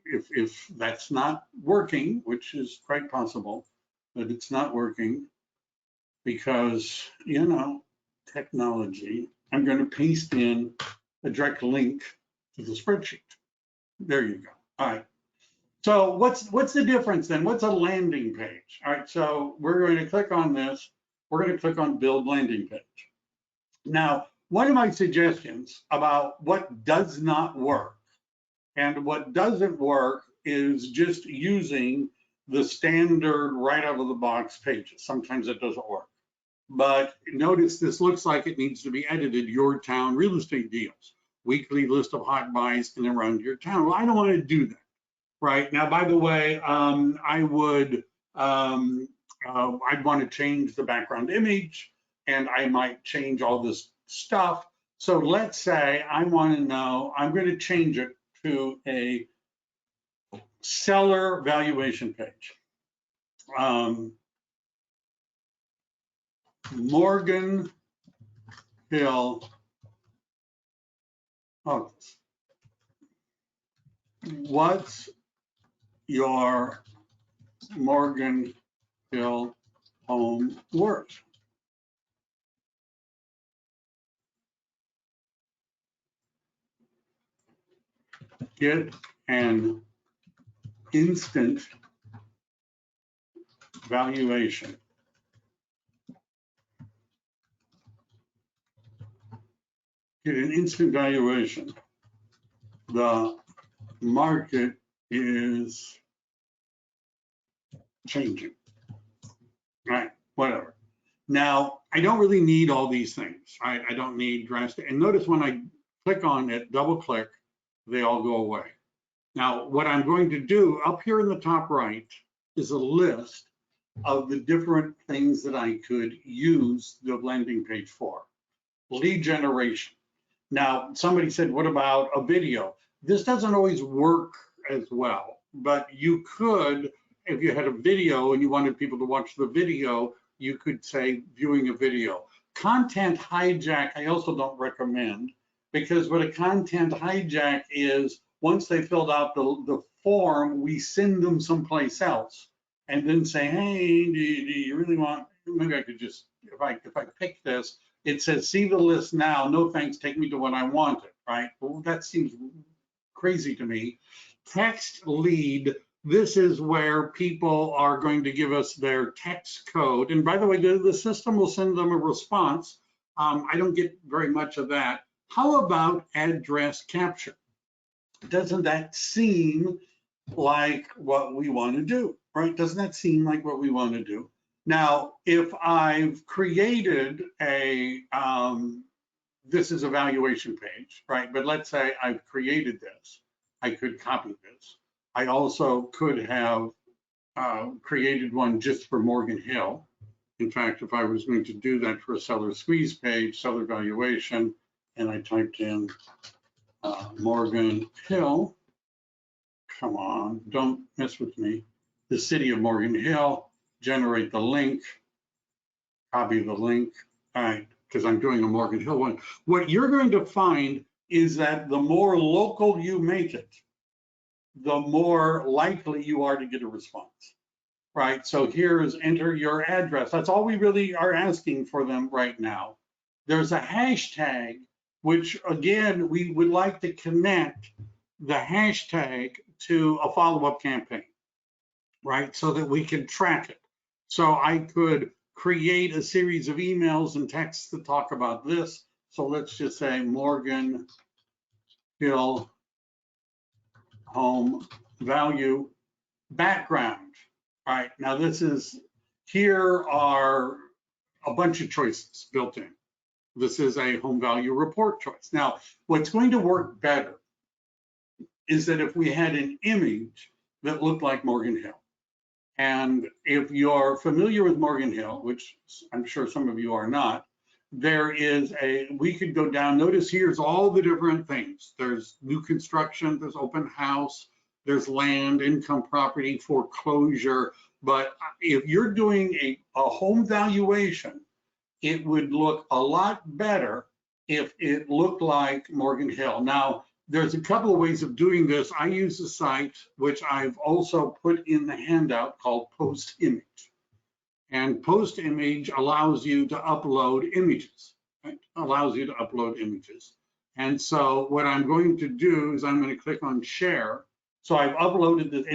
if that's not working, which is quite possible that it's not working because, technology, I'm going to paste in a direct link to the spreadsheet. There you go. All right. So what's the difference then? What's a landing page? All right. So we're going to click on this. We're going to click on build landing page. Now, one of my suggestions about what does not work and what doesn't work is just using the standard right out of the box pages. Sometimes it doesn't work. But notice this looks like it needs to be edited. Your town real estate deals, weekly list of hot buys in and around your town. Well, I don't want to do that. Right now, by the way, I'd want to change the background image, and I might change all this stuff. So let's say I want to know, I'm going to change it to a seller valuation page. Morgan Hill. Oh, what's your Morgan Hill home worth? Get an instant valuation. Get an instant valuation. The market is changing, right? Whatever. Now, I don't really need all these things, right? I don't need drastic. And notice when I click on it, double click, they all go away. Now, what I'm going to do up here in the top right is a list of the different things that I could use the landing page for. Lead generation. Now, somebody said, what about a video? This doesn't always work as well, but you could, if you had a video and you wanted people to watch the video, you could say viewing a video. Content hijack, I also don't recommend, because what a content hijack is, once they filled out the form, we send them someplace else and then say, hey, do you really want, maybe I could just, if I pick this, it says, see the list now, no thanks, take me to what I wanted, right? Well, that seems crazy to me. Text lead, this is where people are going to give us their text code. And by the way, the system will send them a response. I don't get very much of that. How about address capture? Doesn't that seem like what we want to do, right? Doesn't that seem like what we want to do? Now, if I've created a, this is a valuation page, right? But let's say I've created this, I could copy this. I also could have created one just for Morgan Hill. In fact, if I was going to do that for a seller squeeze page, seller valuation, and I typed in Morgan Hill, come on, don't mess with me. The city of Morgan Hill, generate the link, copy the link. All right, because I'm doing a Morgan Hill one. What you're going to find is that the more local you make it, the more likely you are to get a response, right? So here's enter your address. That's all we really are asking for them right now. There's a hashtag, which again, we would like to connect the hashtag to a follow-up campaign, right? So that we can track it. So I could create a series of emails and texts to talk about this. So let's just say Morgan Hill home value background. All right, now this is, here are a bunch of choices built in. This is a home value report choice. Now, what's going to work better is that if we had an image that looked like Morgan Hill. And if you're familiar with Morgan Hill, which I'm sure some of you are not, there is we could go down, notice here's all the different things. There's new construction, there's open house, there's land, income property, foreclosure. But if you're doing a home valuation, it would look a lot better if it looked like Morgan Hill. Now, there's a couple of ways of doing this. I use a site which I've also put in the handout called Post Image. And Post Image allows you to upload images, right? Allows you to upload images. And so what I'm going to do is I'm going to click on share. So I've uploaded this,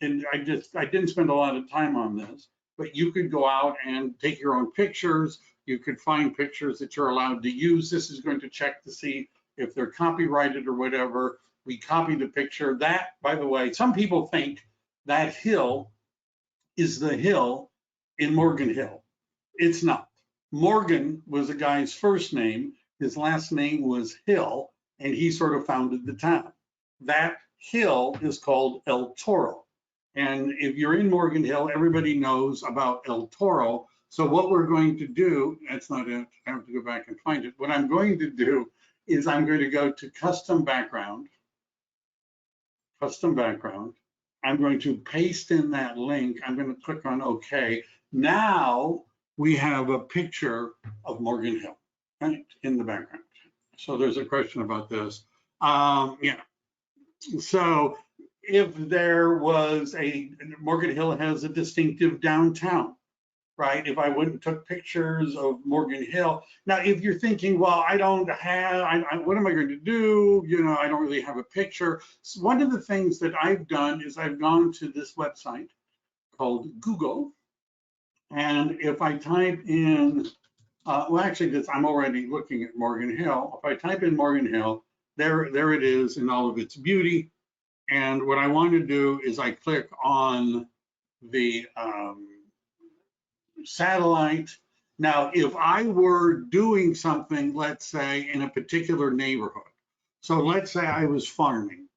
and I didn't spend a lot of time on this, but you could go out and take your own pictures. You could find pictures that you're allowed to use. This is going to check to see if they're copyrighted or whatever. We copy the picture. That, by the way, some people think that hill is the hill in Morgan Hill. It's not. Morgan was a guy's first name. His last name was Hill, and he sort of founded the town. That hill is called El Toro. And if you're in Morgan Hill, everybody knows about El Toro. So what we're going to do, that's not it, I have to go back and find it. What I'm going to do is I'm going to go to custom background. I'm going to paste in that link. I'm going to click on OK. Now we have a picture of Morgan Hill, right, in the background. So there's a question about this. Yeah. So if there was Morgan Hill has a distinctive downtown, right? If I went and took pictures of Morgan Hill. Now, if you're thinking, well, I don't have, what am I going to do? You know, I don't really have a picture. So one of the things that I've done is I've gone to this website called Google. And if I type in, well, actually, I'm already looking at Morgan Hill. If I type in Morgan Hill, there it is in all of its beauty. And what I want to do is I click on the satellite. Now, if I were doing something, let's say in a particular neighborhood, so let's say I was farming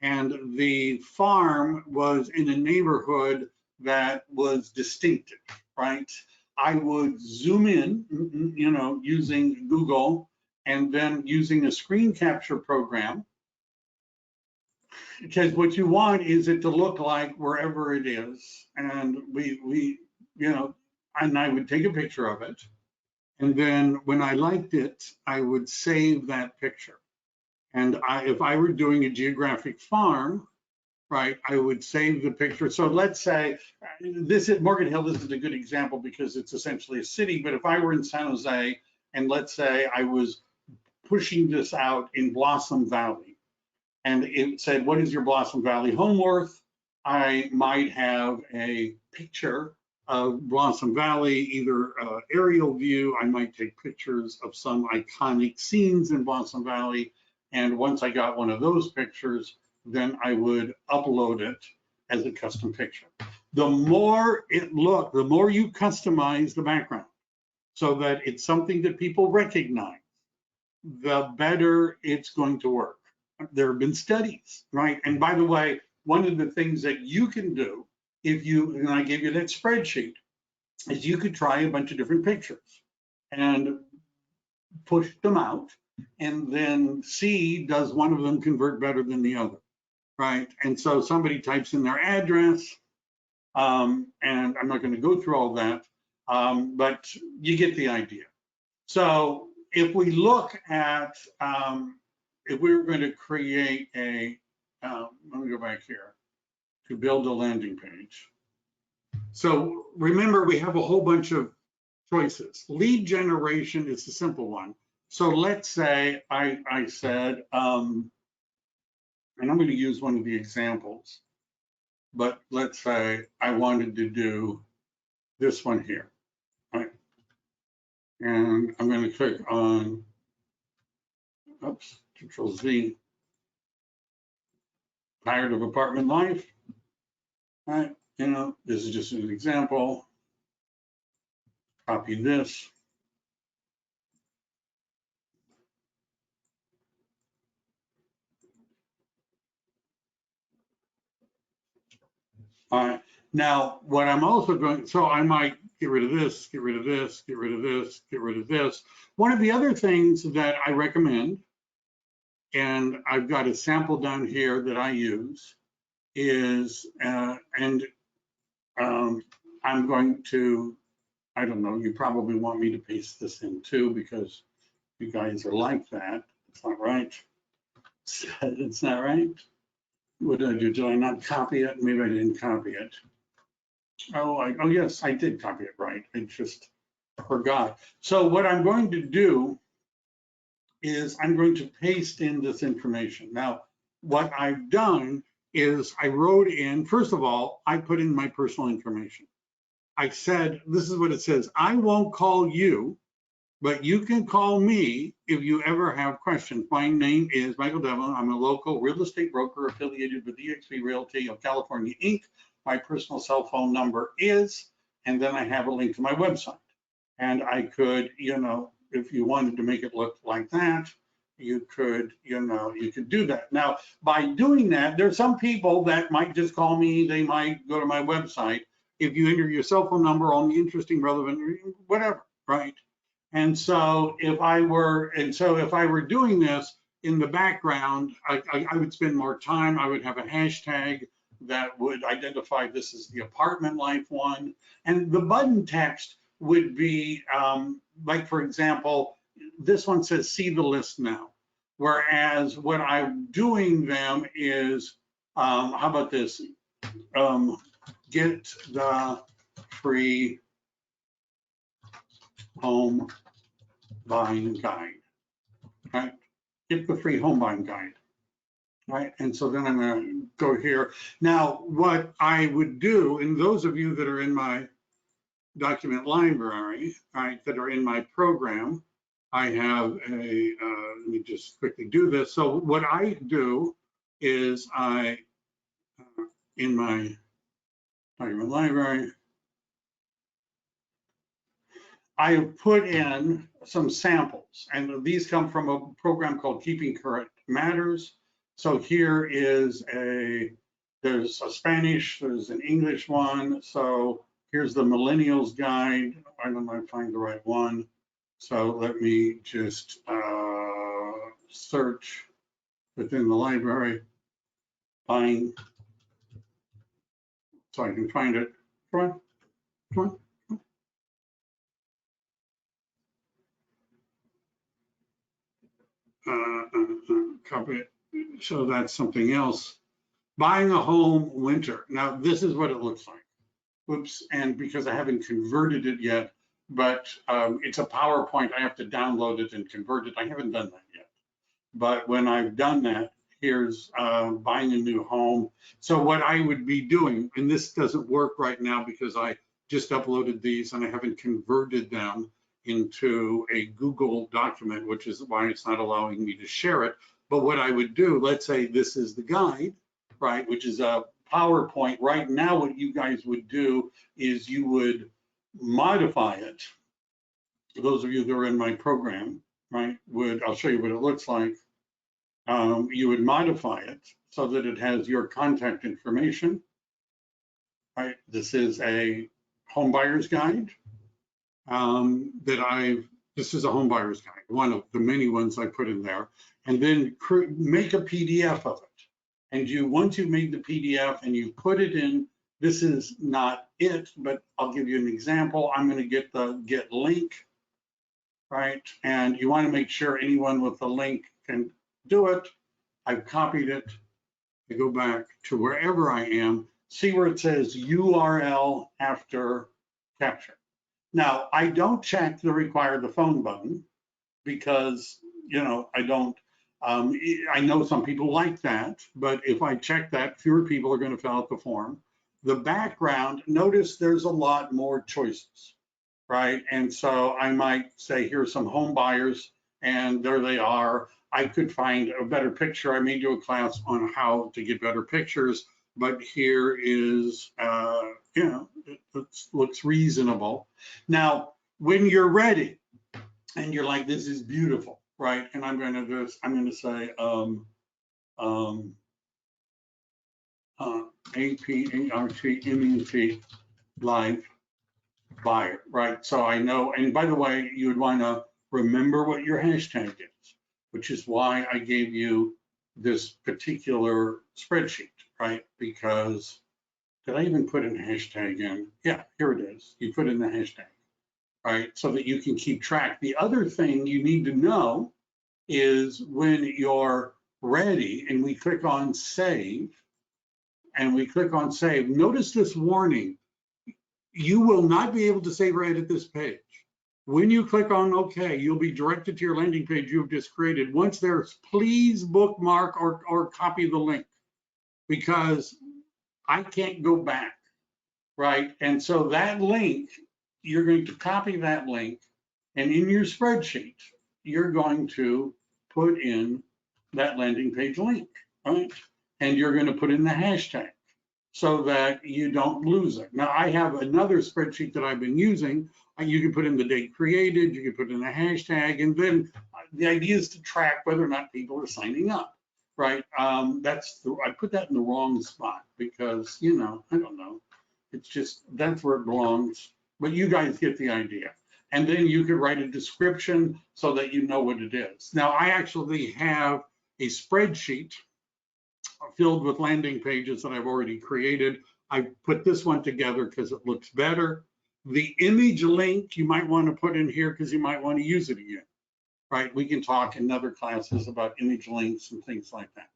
and the farm was in a neighborhood that was distinctive, right? I would zoom in, you know, using Google and then using a screen capture program, because what you want is it to look like wherever it is. And we you know, and I would take a picture of it. And then when I liked it, I would save that picture. And if I were doing a geographic farm, right, I would save the picture. So let's say Morgan Hill isn't a good example because it's essentially a city, but if I were in San Jose and let's say I was pushing this out in Blossom Valley and it said, what is your Blossom Valley home worth? I might have a picture of Blossom Valley, either aerial view. I might take pictures of some iconic scenes in Blossom Valley. And once I got one of those pictures, then I would upload it as a custom picture. The more the more you customize the background so that it's something that people recognize, the better it's going to work. There have been studies, right? And by the way, one of the things that you can do, and I gave you that spreadsheet, is you could try a bunch of different pictures and push them out and then see, does one of them convert better than the other, right? And so somebody types in their address, and I'm not going to go through all that, but you get the idea. So if we look at, if we were going to create let me go back here to build a landing page. So remember, we have a whole bunch of choices. Lead generation is the simple one. So let's say I said, and I'm going to use one of the examples, but let's say I wanted to do this one here, right? And I'm going to click on, oops, Control Z, tired of apartment life, right? You know, this is just an example. Copy this. All right. Now, what I'm also going, so I might get rid of this, get rid of this, get rid of this, get rid of this. One of the other things that I recommend, and I've got a sample down here that I use, is, I'm going to, I don't know, you probably want me to paste this in too because you guys are like that. It's not right. It's not right. What did I do? Did I not copy it? Maybe I didn't copy it. Oh, yes, I did copy it right. I just forgot. So what I'm going to do is I'm going to paste in this information. Now, what I've done is I wrote in, first of all, I put in my personal information. I said, this is what it says. I won't call you, but you can call me if you ever have questions. My name is Michael Devlin. I'm a local real estate broker affiliated with eXp Realty of California, Inc. My personal cell phone number is, and then I have a link to my website. And I could, you know, if you wanted to make it look like that, you could, you know, you could do that. Now, by doing that, there's some people that might just call me, they might go to my website. If you enter your cell phone number on the interesting, relevant, whatever, right? And so if I were doing this in the background, I would spend more time. I would have a hashtag that would identify this as the apartment life one. And the button text would be like, for example, this one says see the list now. Whereas what I'm doing them is, how about this? Get the free home buying guide, right? Get the free home buying guide, right? And so then I'm going to go here. Now, what I would do, and those of you that are in my document library, right, that are in my program, I have a, let me just quickly do this. So what I do is in my document library, I have put in some samples, and these come from a program called Keeping Current Matters. So here is there's a Spanish, there's an English one. So here's the Millennials Guide. I don't know if I find the right one. So let me just search within the library, find, so I can find it. Come on, come on. Copy it. So that's something else. Buying a home winter. Now this is what it looks like. Oops, and because I haven't converted it yet, but it's a PowerPoint, I have to download it and convert it. I haven't done that yet. But when I've done that, here's buying a new home. So what I would be doing, and this doesn't work right now because I just uploaded these and I haven't converted them into a Google document, which is why it's not allowing me to share it. But what I would do, let's say this is the guide, right, which is a PowerPoint. Right now, what you guys would do is you would modify it. For those of you that are in my program, right, I'll show you what it looks like. You would modify it so that it has your contact information, right? This is a home buyer's guide this is a home buyer's guide, one of the many ones I put in there, and then make a PDF of it. And once you've made the PDF and you put it in, this is not it, but I'll give you an example. I'm going to get the get link, right? And you want to make sure anyone with the link can do it. I've copied it. I go back to wherever I am, see where it says URL after capture. Now, I don't check the require the phone button because, I don't, I know some people like that, but if I check that, fewer people are going to fill out the form. The background, notice there's a lot more choices, right? And so I might say, here's some home buyers, and there they are. I could find a better picture. I may do a class on how to get better pictures, but here is, it looks reasonable. Now, when you're ready and you're like, this is beautiful, right? And I'm going to say, APARTMUT live buyer, right? So I know, and by the way, you would want to remember what your hashtag is, which is why I gave you this particular spreadsheet, right? Because did I even put in a hashtag in? Yeah, here it is. You put in the hashtag, right? So that you can keep track. The other thing you need to know is when you're ready and we click on save, notice this warning. You will not be able to save right at this page. When you click on OK, you'll be directed to your landing page you've just created. Once there's, please bookmark or copy the link, because I can't go back, right? And so that link, you're going to copy that link, and in your spreadsheet, you're going to put in that landing page link, right? And you're going to put in the hashtag so that you don't lose it. Now, I have another spreadsheet that I've been using. You can put in the date created, you can put in the hashtag, and then the idea is to track whether or not people are signing up. Right, I put that in the wrong spot because, I don't know. It's just, that's where it belongs. But you guys get the idea. And then you could write a description so that you know what it is. Now, I actually have a spreadsheet filled with landing pages that I've already created. I put this one together because it looks better. The image link you might want to put in here because you might want to use it again. Right, we can talk in other classes about image links and things like that.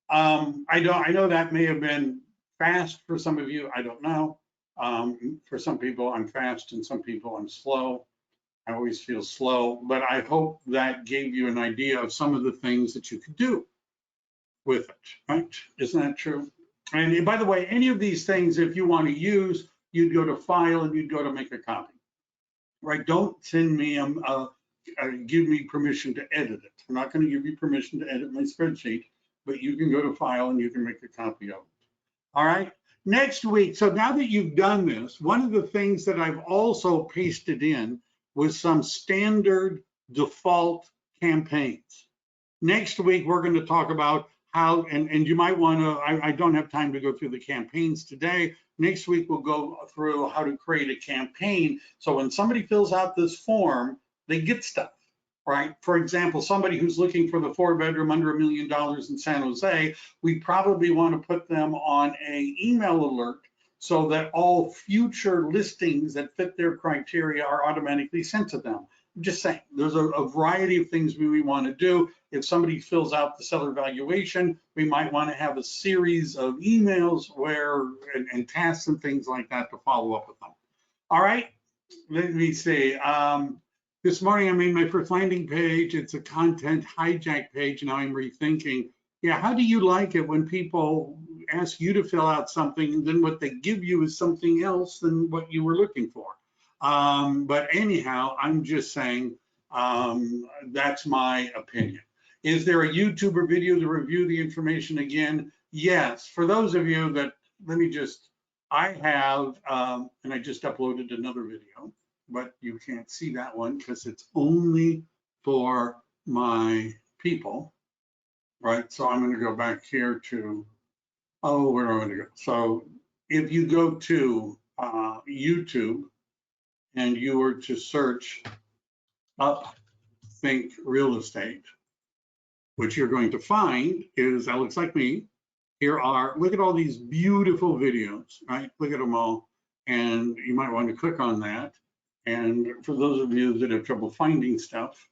I know that may have been fast for some of you. I don't know. For some people, I'm fast, and some people I'm slow. I always feel slow, but I hope that gave you an idea of some of the things that you could do with it. Right? Isn't that true? And by the way, any of these things, if you want to use, you'd go to File and you'd go to Make a Copy. Right? Don't send me give me permission to edit it. I'm not going to give you permission to edit my spreadsheet, but you can go to File and you can make a copy of it. All right. Next week, so now that you've done this, one of the things that I've also pasted in was some standard default campaigns. Next week, we're going to talk about how, and you might want to, I don't have time to go through the campaigns today. Next week, we'll go through how to create a campaign. So when somebody fills out this form, they get stuff, right? For example, somebody who's looking for the 4-bedroom under $1 million in San Jose, we probably want to put them on an email alert so that all future listings that fit their criteria are automatically sent to them. I'm just saying, there's a variety of things we want to do. If somebody fills out the seller evaluation, we might want to have a series of emails and tasks and things like that to follow up with them. All right, let me see. This morning I made my first landing page. It's a content hijack page. Now I'm rethinking, how do you like it when people ask you to fill out something and then what they give you is something else than what you were looking for? But anyhow, I'm just saying that's my opinion. Is there a YouTube or video to review the information again? Yes, for those of you that, let me just, I have, and I just uploaded another video, but you can't see that one because it's only for my people, right? So I'm going to go back here to, oh, where am I going to go? So if you go to YouTube and you were to search up Think Real Estate, what you're going to find is that looks like me. Here are, look at all these beautiful videos, right? Look at them all. And you might want to click on that. And for those of you that have trouble finding stuff,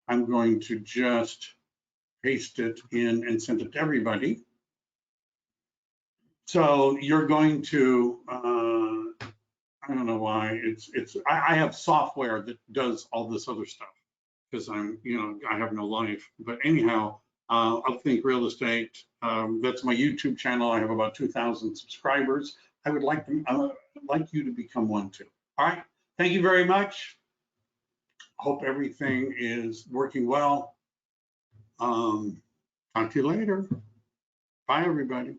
I'm going to just paste it in and send it to everybody. So you're going to, I don't know why, I have software that does all this other stuff because I'm, I have no life. But anyhow, Upthink Real Estate, that's my YouTube channel. I have about 2,000 subscribers. I would like you to become one too. All right, thank you very much. Hope everything is working well. Talk to you later. Bye, everybody.